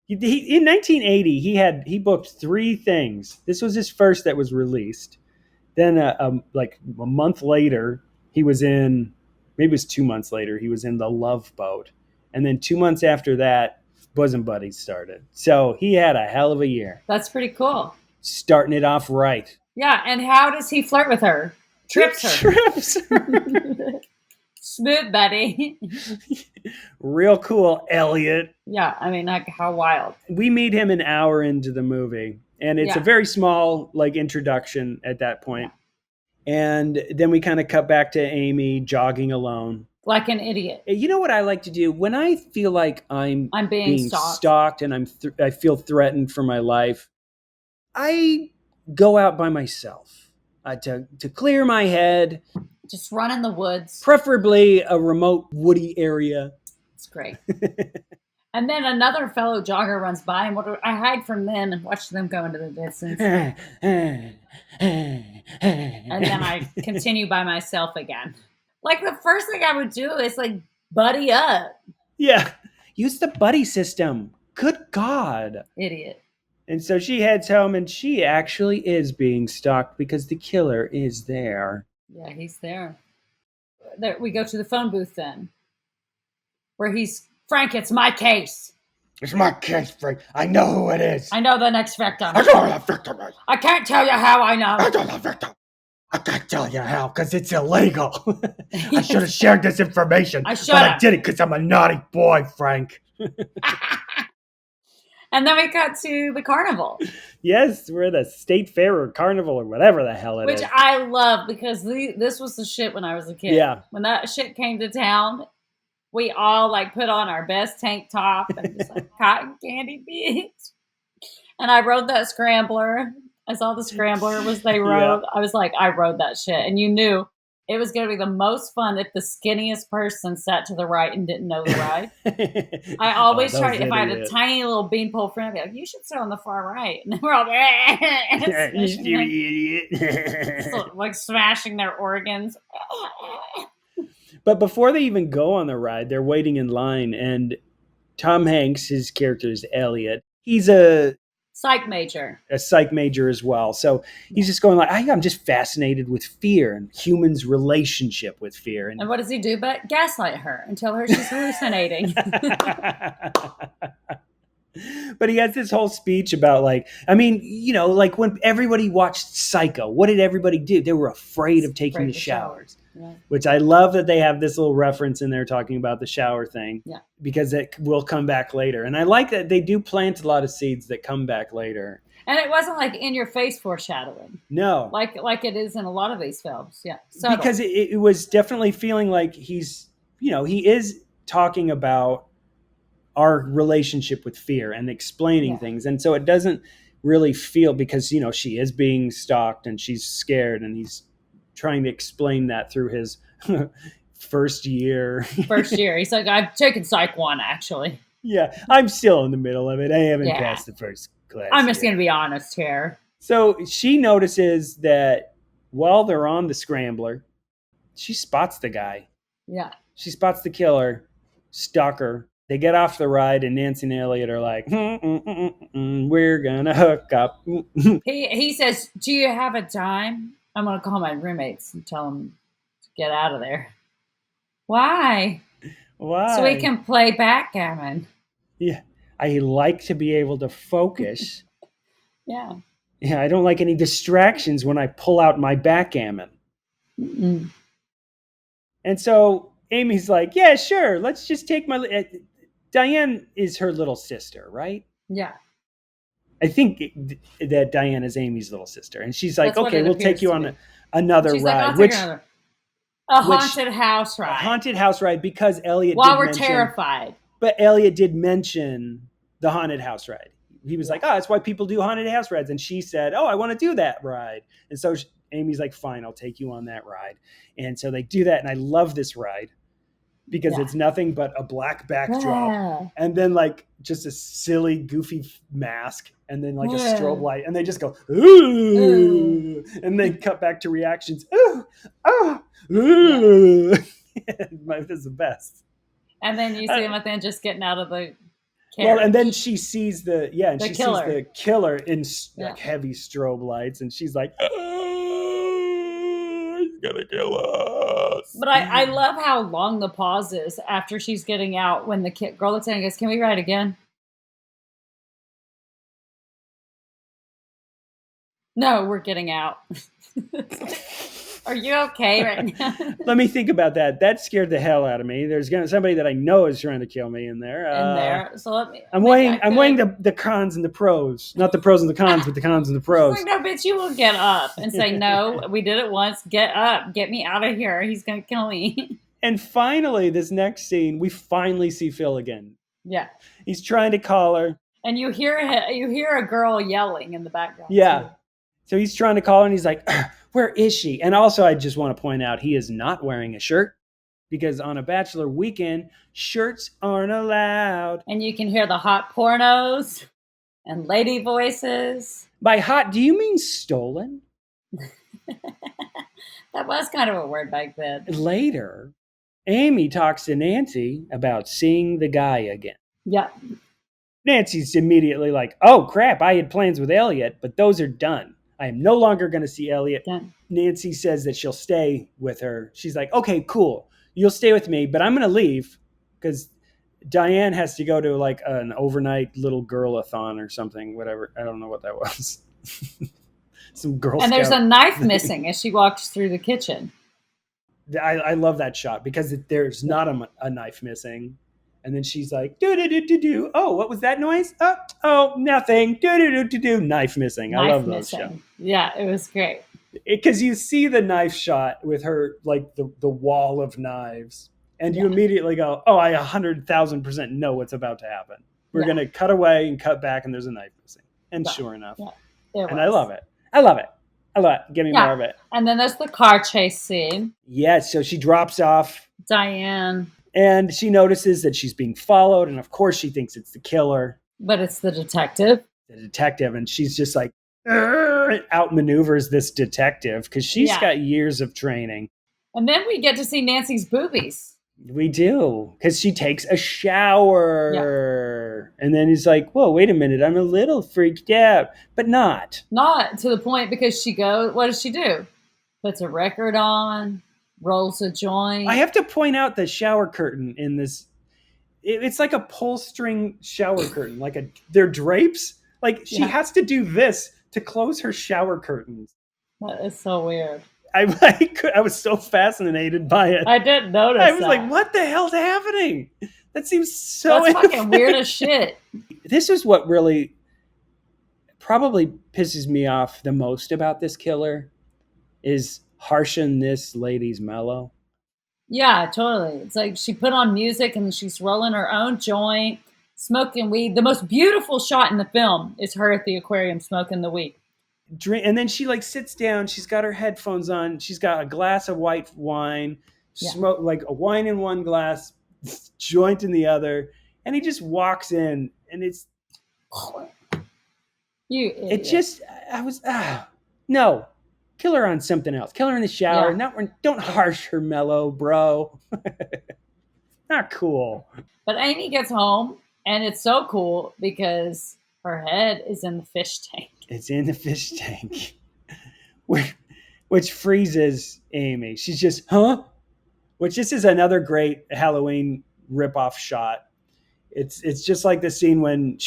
In 1980, he booked 3 things. This was his first that was released. Then, like a month later, he was in, maybe it was 2 months later, he was in The Love Boat. And then 2 months after that, Bosom Buddies started. So he had a hell of a year. That's pretty cool. Starting it off right. Yeah, and how does he flirt with her? Trips her. Smooth, buddy. Real cool, Elliot. Yeah, I mean, like, how wild. We meet him an hour into the movie. And it's a very small, like, introduction at that point. Yeah. And then we kind of cut back to Amy jogging alone. Like an idiot. You know what I like to do? When I feel like I'm being stalked and I feel threatened for my life, I go out by myself to clear my head. Just run in the woods. Preferably a remote woody area. It's great. And then another fellow jogger runs by, and I hide from them and watch them go into the distance. And then I continue by myself again. Like, the first thing I would do is, like, buddy up. Yeah. Use the buddy system. Good God. Idiot. And so she heads home, and she actually is being stalked because the killer is there. Yeah, he's there. We go to the phone booth then, where he's... Frank, it's my case. It's my case, Frank. I know who it is. I know the next victim. I know who the victim is. I can't tell you how I know. I know the victim. I can't tell you how because it's illegal. I should have shared this information. But I did it because I'm a naughty boy, Frank. And then we got to the carnival. Yes, we're at the state fair or carnival or whatever the hell it is. Which I love because this was the shit when I was a kid. Yeah. When that shit came to town, we all, like, put on our best tank top and just, like, cotton candy bitch. And I rode that scrambler. I saw the scrambler they rode. Yeah. I was like, I rode that shit. And you knew It was going to be the most fun if the skinniest person sat to the right and didn't know the ride. I always try, if I had a tiny little beanpole friend, I'd be like, you should sit on the far right. And we're all like smashing their organs. But before they even go on the ride, they're waiting in line. And Tom Hanks, his character is Elliot. He's a psych major as well. So he's just going like, I'm just fascinated with fear and humans' relationship with fear. And what does he do but gaslight her and tell her she's hallucinating? But he has this whole speech about like when everybody watched Psycho, what did everybody do? They were afraid of taking the showers. Yeah. Which I love that they have this little reference in there talking about the shower thing. Yeah. Because it will come back later. And I like that they do plant a lot of seeds that come back later. And it wasn't like in your face foreshadowing. No. Like it is in a lot of these films. Yeah. Subtle. Because it was definitely feeling like he is talking about our relationship with fear and explaining things. And so it doesn't really feel, because, she is being stalked and she's scared, and he's trying to explain that through his first year. He's like, I've taken Psych 1, actually. Yeah, I'm still in the middle of it. I haven't passed the first class. I'm just going to be honest here. So she notices that while they're on the scrambler, she spots the guy. Yeah. She spots the killer, stalker. They get off the ride, and Nancy and Elliot are like, we're going to hook up. He says, do you have a dime? I'm going to call my roommates and tell them to get out of there. Why? Why? So we can play backgammon. Yeah. I like to be able to focus. Yeah. Yeah, I don't like any distractions when I pull out my backgammon. Mm-mm. And so Amy's like, yeah, sure. Let's just take my... Diane is her little sister, right? Yeah. I think that Diane is Amy's little sister. And she's like, okay, we'll take you on another ride. A haunted house ride. A haunted house ride, because Elliot While we're terrified. But Elliot did mention the haunted house ride. He was like, that's why people do haunted house rides. And she said, I want to do that ride. And so Amy's like, fine, I'll take you on that ride. And so they do that. And I love this ride, because it's nothing but a black backdrop and then like just a silly, goofy mask, and then like a strobe light, and they just go, ooh, and then cut back to reactions. Ooh, ooh. This is the best. And then you see him at the end just getting out of the carriage. Well, and then she sees sees the killer in like heavy strobe lights, and she's like, he's gonna kill us. But I love how long the pause is after she's getting out, when the girl looks at her and goes, can we ride again? No, we're getting out. Are you okay right now? Let me think about that. That scared the hell out of me. There's somebody that I know is trying to kill me in there. So let me. I'm weighing the cons and the pros, not the pros and the cons, but the cons and the pros. Like, no, bitch, you will get up and say, no, we did it once. Get up, get me out of here. He's gonna kill me. And finally, this next scene, we finally see Phil again. Yeah, he's trying to call her, and you hear a girl yelling in the background. Yeah. Too. So he's trying to call her, and he's like, where is she? And also, I just want to point out, he is not wearing a shirt, because on a bachelor weekend, shirts aren't allowed. And you can hear the hot pornos and lady voices. By hot, do you mean stolen? That was kind of a word back then. Later, Amy talks to Nancy about seeing the guy again. Yeah. Nancy's immediately like, oh, crap, I had plans with Elliot, but those are done. I am no longer going to see Elliot. Done. Nancy says that she'll stay with her. She's like, okay, cool. You'll stay with me, but I'm going to leave, because Diane has to go to like an overnight little girl-a-thon or something, whatever. I don't know what that was. Some Girl And there's Scout. a knife missing as she walks through the kitchen. I love that shot, because there's not a knife missing. And then she's like, do-do-do-do-do. Oh, what was that noise? Oh, nothing. Do-do-do-do-do. Knife missing. I love those shots. Yeah, it was great. Because you see the knife shot with her, like the wall of knives. And you immediately go, oh, I 100,000% know what's about to happen. We're going to cut away and cut back, and there's a knife missing. And sure enough. Yeah, and I love it. I love it. A lot. Give me more of it. And then there's the car chase scene. Yes, so she drops off Diane. and she notices that she's being followed. And of course, she thinks it's the killer. But it's the detective. And she's just like, outmaneuvers this detective because she's got years of training. And then we get to see Nancy's boobies. We do, because she takes a shower. And then he's like, whoa, wait a minute, I'm a little freaked out. But not. Not to the point, because she goes, what does she do? Puts a record on, rolls a joint. I have to point out the shower curtain in this. It's like a pull string shower curtain. They're drapes. Like, she has to do this to close her shower curtains. That is so weird. I was so fascinated by it. I didn't notice I was like, what the hell's happening? That seems so That's fucking weird as shit. This is what really probably pisses me off the most about this killer is harshen this lady's mellow. Yeah, totally. It's like she put on music and she's rolling her own joint, smoking weed. The most beautiful shot in the film is her at the aquarium smoking the weed. And then she sits down. She's got her headphones on. She's got a glass of white wine, smoke like a wine in one glass, joint in the other, and he just walks in, and it's you. It just no, kill her on something else. Kill her in the shower. Don't harsh her mellow, bro. Not cool. But Amy gets home, and it's so cool because her head is in the fish tank. It's in the fish tank, which freezes Amy. She's just, huh? Which this is another great Halloween ripoff shot. It's just like the scene when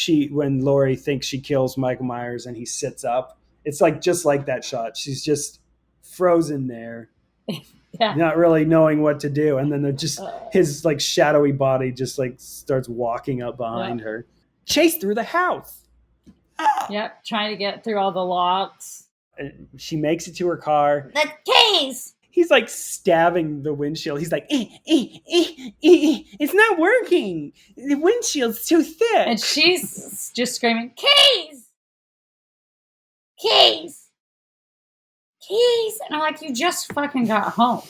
Laurie thinks she kills Michael Myers and he sits up. It's just like that shot. She's just frozen there, not really knowing what to do, and then his shadowy body just starts walking up behind her, chase through the house. Yep, trying to get through all the locks. She makes it to her car. The keys! He's stabbing the windshield. He's like, it's not working. The windshield's too thick. And she's just screaming, keys! Keys! Keys! And I'm like, you just fucking got home.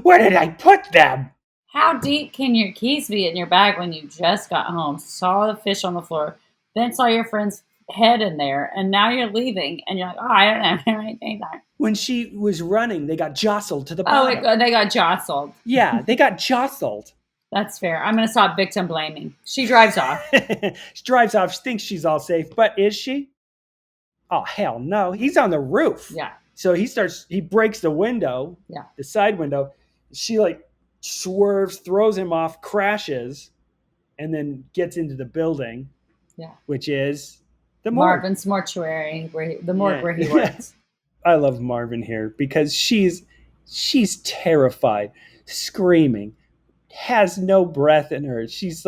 Where did I put them? How deep can your keys be in your bag when you just got home? Saw the fish on the floor, then saw your friend's head in there, and now you're leaving, and you're like, I don't know anything. When she was running, they got jostled to the bottom. Oh, they got jostled. Yeah, they got jostled. That's fair. I'm going to stop victim blaming. She drives off. She drives off. She thinks she's all safe, but is she? Oh, hell no. He's on the roof. Yeah. So he breaks the window, the side window. She swerves, throws him off, crashes, and then gets into the building, which is the morgue. Marvin's mortuary, where he works. I love Marvin here because she's terrified, screaming, has no breath in her. She's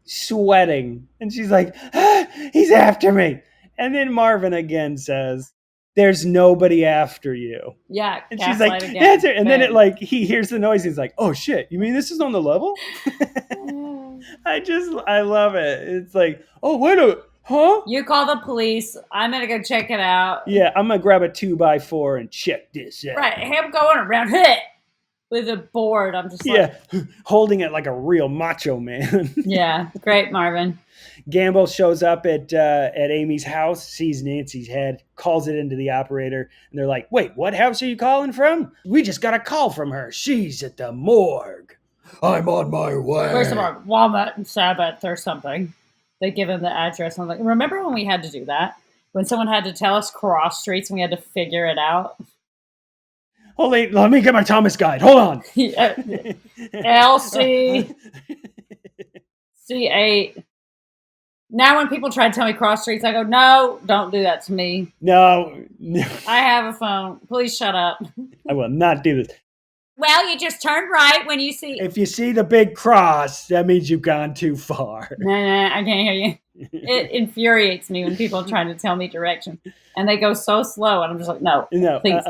sweating, and she's like, he's after me. And then Marvin again says, there's nobody after you. Yeah. And she's like, that's it. And then he hears the noise. He's like, oh shit, you mean this is on the level? I love it. It's like, oh, wait a minute. Huh? You call the police. I'm going to go check it out. Yeah, I'm going to grab a 2x4 and check this out. Right. Him going around with a board. I'm just holding it like a real macho man. Yeah, great, Marvin. Gamble shows up at Amy's house, sees Nancy's head, calls it into the operator, and they're like, wait, what house are you calling from? We just got a call from her. She's at the morgue. I'm on my way. Where's the morgue? Walnut and Sabbath or something. They give him the address. I'm like, remember when we had to do that? When someone had to tell us cross streets and we had to figure it out? Hold on, let me get my Thomas guide. Hold on. LC C8. Now when people try to tell me cross streets, I go, no, don't do that to me. No. I have a phone. Please shut up. I will not do this. Well, you just turn right when you see... If you see the big cross, that means you've gone too far. No, I can't hear you. It infuriates me when people try to tell me directions. And they go so slow, and I'm just like, no, please.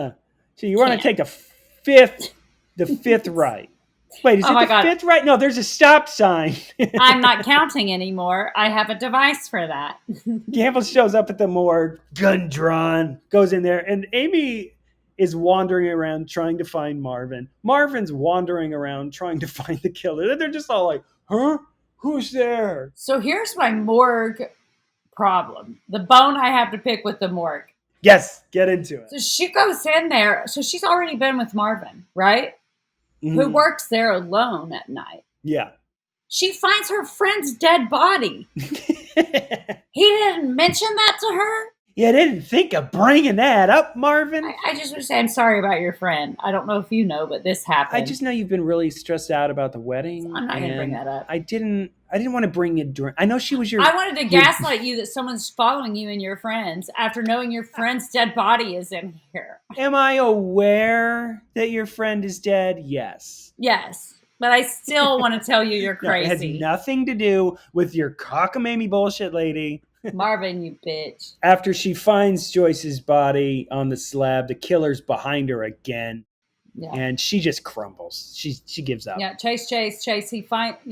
So you want to take the fifth right. Wait, is Oh it my the God. fifth right? No, there's a stop sign. I'm not counting anymore. I have a device for that. Gamble shows up at the morgue, gun drawn, goes in there, and Amy is wandering around trying to find Marvin. Marvin's wandering around trying to find the killer. They're just all like, huh? Who's there? So here's my morgue problem. The bone I have to pick with the morgue. Yes, get into it. So she goes in there. So she's already been with Marvin, right? Who works there alone at night. Yeah. She finds her friend's dead body. He didn't mention that to her? You didn't think of bringing that up, Marvin? I just want to say I'm sorry about your friend. I don't know if you know, but this happened. I just know you've been really stressed out about the wedding. So I'm not going to bring that up. I didn't want to bring you drink. I know she was your... I wanted to gaslight you that someone's following you and your friends after knowing your friend's dead body is in here. Am I aware that your friend is dead? Yes. Yes. But I still want to tell you you're crazy. No, it has nothing to do with your cockamamie bullshit, lady. Marvin, you bitch. After she finds Joyce's body on the slab, the killer's behind her again. Yeah. And she just crumbles. She gives up. Yeah, Chase. He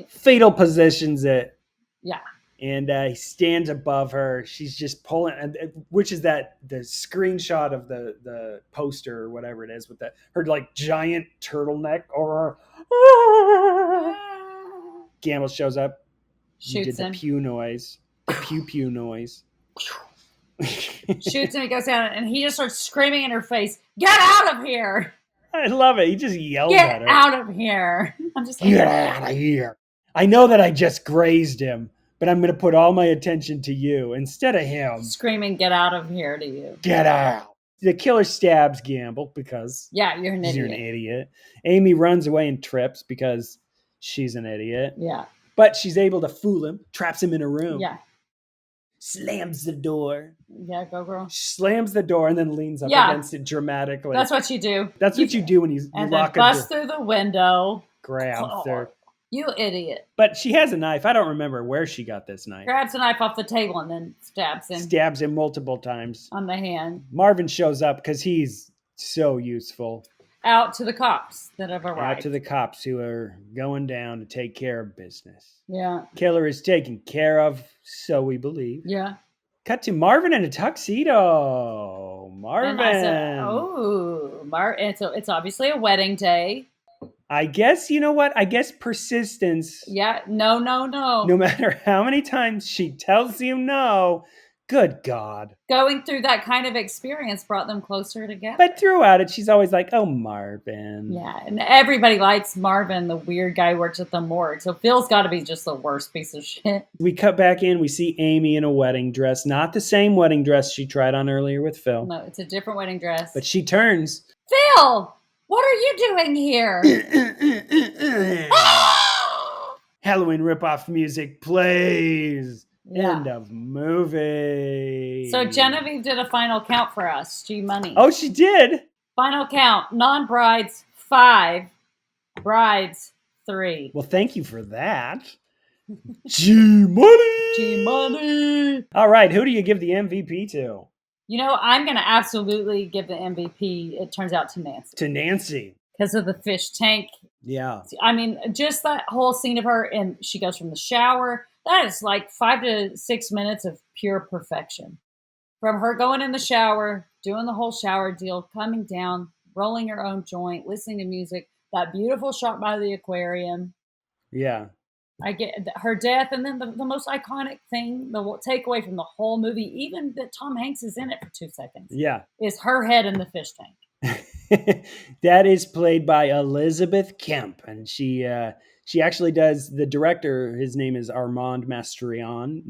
fatal positions it. Yeah. And he stands above her. She's just pulling, which is the screenshot of the poster or whatever it is with her like giant turtleneck or Gamble shows up. Shoots him. The pew noise. The pew noise. Shoots him, he goes down, and he just starts screaming in her face, "Get out of here!" I love it. He just yells at her. Get out of here. I'm just like, get out of here. I know that I just grazed him, but I'm going to put all my attention to you instead of him. Screaming, "Get out of here" to you. Get out. The killer stabs Gamble because you're an idiot. You're an idiot. Amy runs away and trips because she's an idiot. Yeah. But she's able to fool him, traps him in a room. Yeah. Slams the door. Yeah, go girl. Slams the door and then leans up against it dramatically. That's what you do. That's what you do when you and lock then bust through the window. Grabs her. You idiot. But she has a knife. I don't remember where she got this knife. Grabs a knife off the table and then stabs him. Stabs him multiple times. On the hand. Marvin shows up because he's so useful. Out to the cops that have arrived. Out to the cops who are going down to take care of business. Yeah. Killer is taken care of, so we believe. Yeah. Cut to Marvin in a tuxedo. Marvin. It's obviously a wedding day. I guess, you know what? I guess persistence. Yeah. No. No matter how many times she tells you no, good God. Going through that kind of experience brought them closer together. But throughout it, she's always like, oh, Marvin. Yeah, and everybody likes Marvin, the weird guy who works at the morgue. So Phil's got to be just the worst piece of shit. We cut back in. We see Amy in a wedding dress. Not the same wedding dress she tried on earlier with Phil. No, it's a different wedding dress. But she turns. Phil! What are you doing here? Halloween ripoff music plays. Yeah. End of movie. So Genevieve did a final count for us. G-Money. Oh, she did? Final count. Non-brides, 5. Brides, 3. Well, thank you for that. G-Money! G-Money! All right, who do you give the MVP to? You know, I'm going to absolutely give the MVP, it turns out, to Nancy. To Nancy. Because of the fish tank. Yeah. I mean, just that whole scene of her, and she goes from the shower. That is like 5 to 6 minutes of pure perfection. From her going in the shower, doing the whole shower deal, coming down, rolling her own joint, listening to music, that beautiful shot by the aquarium. Yeah. I get her death, and then the most iconic thing, the takeaway from the whole movie, even that Tom Hanks is in it for 2 seconds, is her head in the fish tank. That is played by Elizabeth Kemp, and she actually does the director. His name is Armand Mastroianni.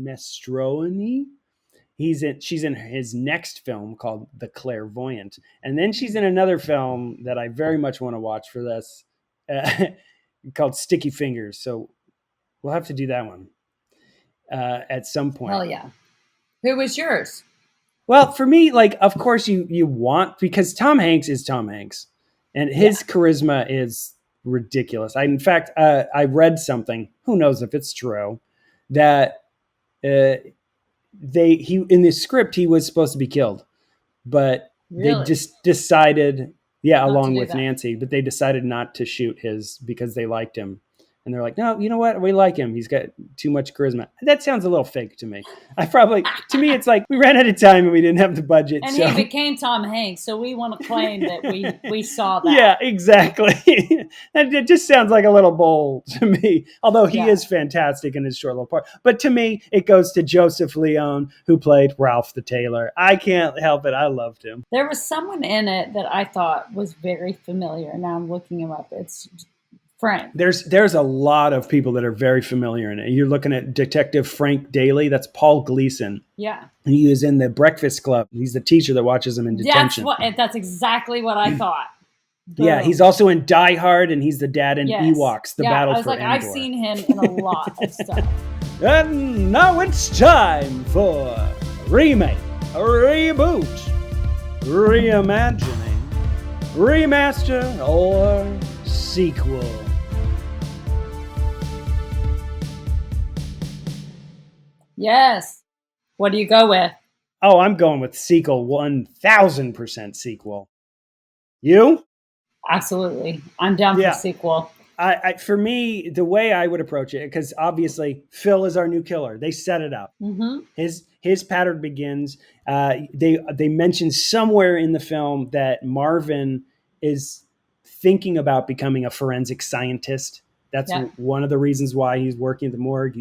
She's in his next film called The Clairvoyant, and then she's in another film that I very much want to watch for this, called Sticky Fingers. So we'll have to do that one at some point. Hell yeah! Who was yours? Well, for me, like, of course you want, because Tom Hanks is Tom Hanks, and his charisma is ridiculous. In fact, I read something, who knows if it's true, that in the script he was supposed to be killed, but they just decided Yeah, not to along do with that. Nancy, but they decided not to shoot his because they liked him. And they're like, no, you know what? We like him. He's got too much charisma. That sounds a little fake to me. To me, it's like we ran out of time and we didn't have the budget. And so. he became Tom Hanks, so we want to claim that we saw that. Yeah, exactly. It just sounds like a little bold to me, although he is fantastic in his short little part. But to me, it goes to Joseph Leone, who played Ralph the Tailor. I can't help it. I loved him. There was someone in it that I thought was very familiar. Now I'm looking him up. It's Frank. There's a lot of people that are very familiar in it. You're looking at Detective Frank Daly. That's Paul Gleason. Yeah. He is in the Breakfast Club. He's the teacher that watches him in detention. That's exactly what I thought. Yeah, he's also in Die Hard, and he's the dad in Ewoks, The Battle for Endor. I've seen him in a lot of stuff. And now it's time for Remake, Reboot, Reimagining, Remaster, or Sequel. Yes. What do you go with? Oh, I'm going with sequel, 1000% sequel. You? Absolutely. I'm down for sequel. For me, the way I would approach it, because obviously Phil is our new killer. They set it up. Mm-hmm. His pattern begins. They mention somewhere in the film that Marvin is thinking about becoming a forensic scientist. That's one of the reasons why he's working at the morgue.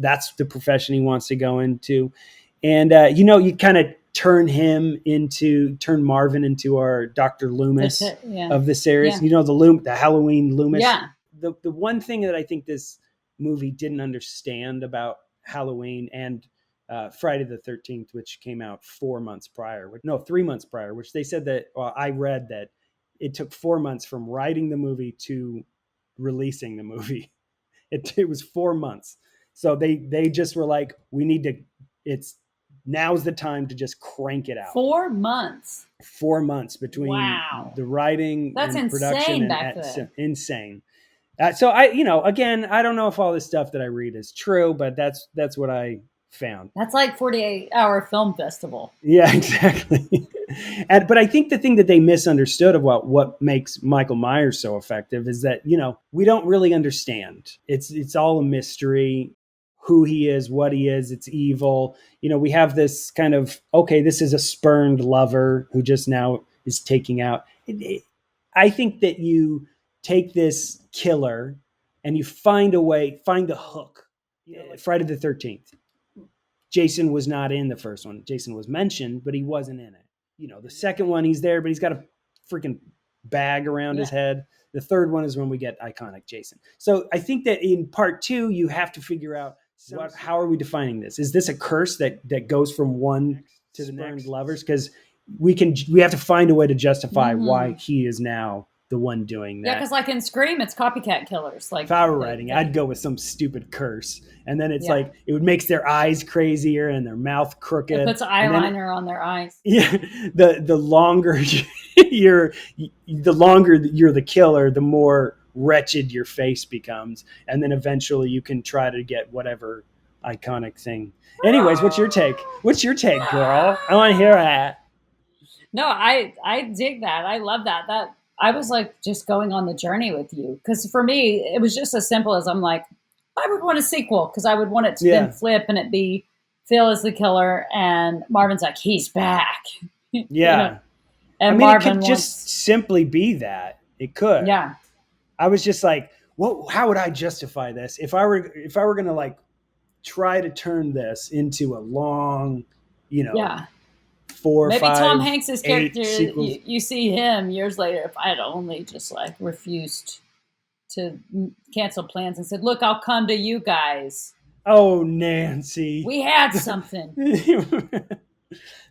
That's the profession he wants to go into. And, you kind of turn Marvin into our Dr. Loomis of the series. Yeah. The Halloween Loomis. Yeah. The one thing that I think this movie didn't understand about Halloween and Friday the 13th, which came out 3 months prior, which they said that, I read that it took 4 months from writing the movie to releasing the movie. It was 4 months. So they just were like, now's the time to just crank it out. 4 months. 4 months between the writing and production. That's insane. So again, I don't know if all this stuff that I read is true, but that's what I found. That's like 48-hour film festival. Yeah, exactly. But I think the thing that they misunderstood about what makes Michael Myers so effective is that, we don't really understand. It's all a mystery. Who he is, what he is, it's evil. We have this kind of, this is a spurned lover who just now is taking out. I think that you take this killer and you find a hook. Friday the 13th. Jason was not in the first one. Jason was mentioned, but he wasn't in it. The second one, he's there, but he's got a freaking bag around his head. The third one is when we get iconic Jason. So I think that in part 2, you have to figure out, how are we defining this? Is this a curse that goes from one to the next lovers? Because we have to find a way to justify why he is now the one doing that. Yeah, because like in Scream, it's copycat killers. Like if I were writing, I'd go with some stupid curse, and then it's like it makes their eyes crazier and their mouth crooked. It puts eyeliner on their eyes. Yeah, the longer you're the killer, the more wretched your face becomes, and then eventually you can try to get whatever iconic thing. Anyways, what's your take, girl? I want to hear that. No, I dig that. I love that I was like just going on the journey with you, because for me it was just as simple as I'm like, I would want a sequel because I would want it to then flip and it be Phil as the killer and Marvin's like, he's back. Yeah. And Marvin it could just simply be that. It could. Yeah. I was just like, how would I justify this? If I were going to like try to turn this into a long, 4, maybe 5, Tom Hanks's character, sequels. you see him years later, if I had only just like refused to cancel plans and said, look, I'll come to you guys. Oh, Nancy. We had something.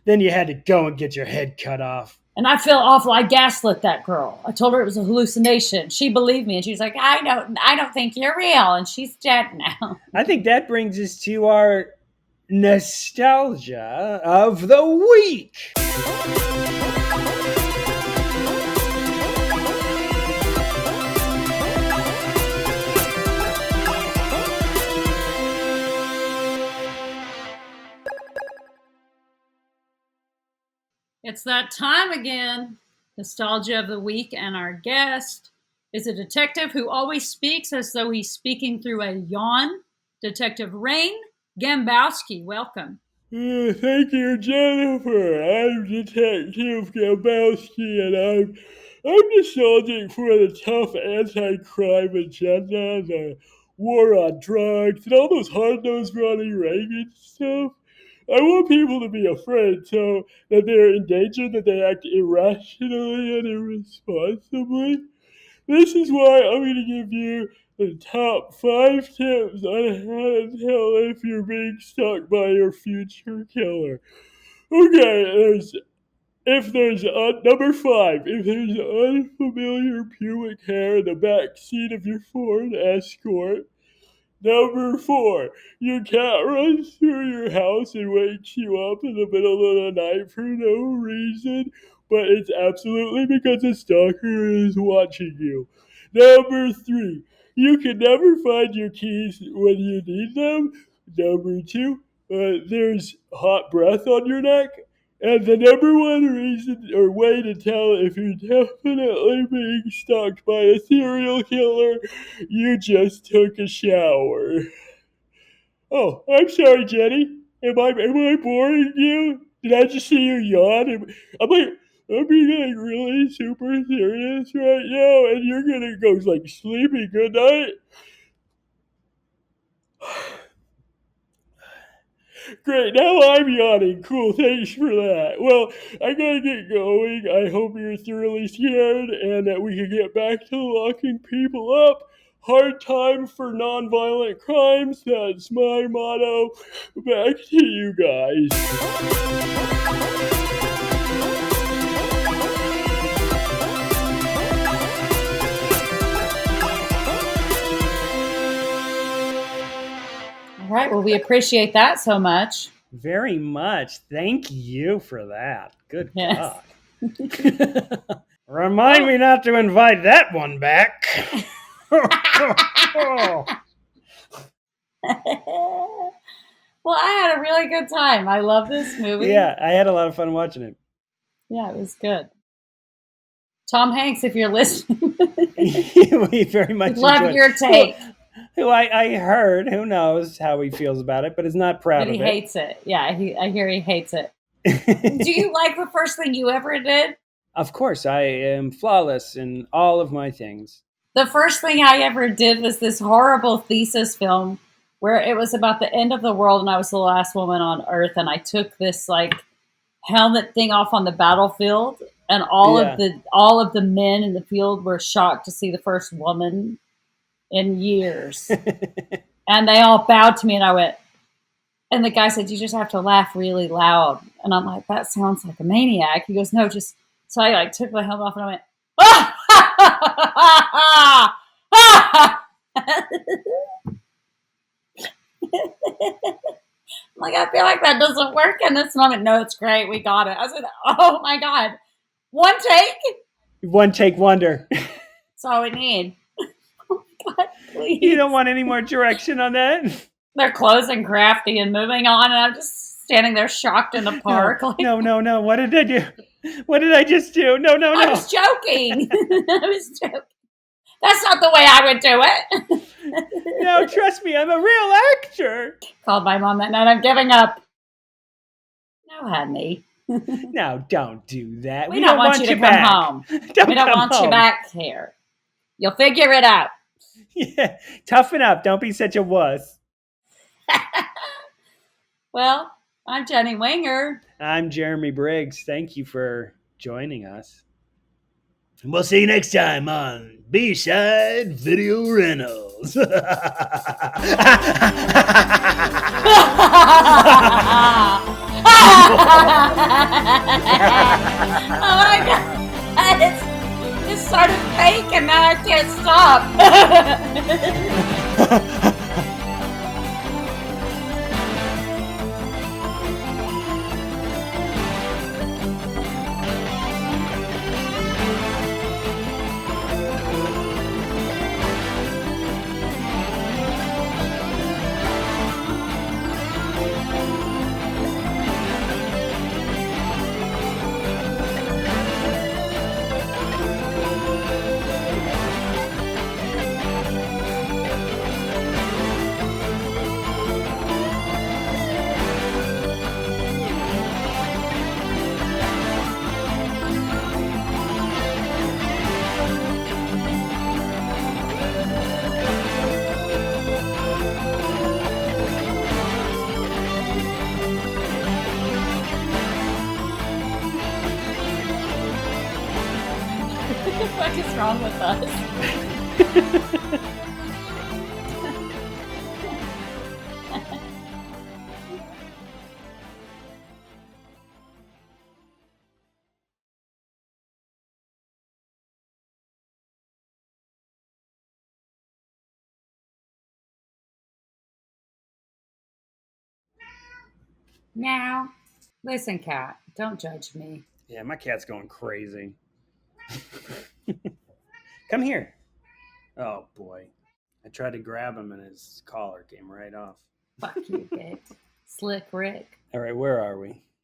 Then you had to go and get your head cut off. And I feel awful. I gaslit that girl. I told her it was a hallucination. She believed me, and she was like, I don't think you're real. And she's dead now. I think that brings us to our nostalgia of the week. It's that time again. Nostalgia of the week, and our guest is a detective who always speaks as though he's speaking through a yawn. Detective Rain Gambowski, welcome. Thank you, Jennifer. I'm Detective Gambowski, and I'm nostalgic for the tough anti-crime agenda, the war on drugs, and all those hard-nosed Ronnie Reagan stuff. I want people to be afraid so that they're in danger, that they act irrationally and irresponsibly. This is why I'm going to give you the top 5 tips on how to tell if you're being stalked by your future killer. Okay, number 5, if there's unfamiliar pubic hair in the back seat of your Ford Escort. Number 4, your cat runs through your house and wakes you up in the middle of the night for no reason, but it's absolutely because a stalker is watching you. Number 3, you can never find your keys when you need them. Number 2, there's hot breath on your neck. And the number 1 reason or way to tell if you're definitely being stalked by a serial killer, you just took a shower. Oh, I'm sorry, Jenny. Am I boring you? Did I just see you yawn? I'm being like really super serious right now, and you're gonna go like sleepy good night? Great, now I'm yawning. Cool, thanks for that. Well, I gotta get going. I hope you're thoroughly scared and that we can get back to locking people up. Hard time for nonviolent crimes. That's my motto. Back to you guys. All right, well, we appreciate that so much. Very much. Thank you for that. Good Yes. God. Remind me not to invite that one back. Well, I had a really good time. I love this movie. Yeah, I had a lot of fun watching it. Yeah, it was good. Tom Hanks, if you're listening, We very much love enjoyed your take. Who I heard, who knows how he feels about it, but is not proud But of he it. hates it. Yeah, I hear he hates it. Do you like the first thing you ever did? Of course, I am flawless in all of my things. The first thing I ever did was this horrible thesis film where it was about the end of the world and I was the last woman on Earth, and I took this like helmet thing off on the battlefield, and all of the men in the field were shocked to see the first woman in years. And they all bowed to me, and I went, and the guy said, "You just have to laugh really loud." And I'm like, "That sounds like a maniac." He goes, "No, just..." So I like took my helmet off and I went, "Ah! Ha, ha, ha, ha, ha." I'm like, I feel like that doesn't work in this moment. No, it's great. We got it. I said, "Oh my God. One take?" One take wonder. That's all we need. Oh my God, please. You don't want any more direction on that? They're closing crafty and moving on, and I'm just standing there shocked in the park. No. What did I do? What did I just do? No. I was joking. I was joking. That's not the way I would do it. No, trust me, I'm a real actor. Called my mom that night. I'm giving up. No, honey. No, don't do that. We don't want you to come back. home. We don't want you back here. You'll figure it out. Yeah, toughen up. Don't be such a wuss. Well, I'm Jenny Wenger. I'm Jeremy Briggs. Thank you for joining us. And we'll see you next time on B-Side Video Rentals. Oh my God. It started fake and now I can't stop. us. Now, listen, cat, don't judge me. Yeah, my cat's going crazy. Come here. Oh boy. I tried to grab him and his collar came right off. Fuck you, bitch. Slick Rick. All right, where are we?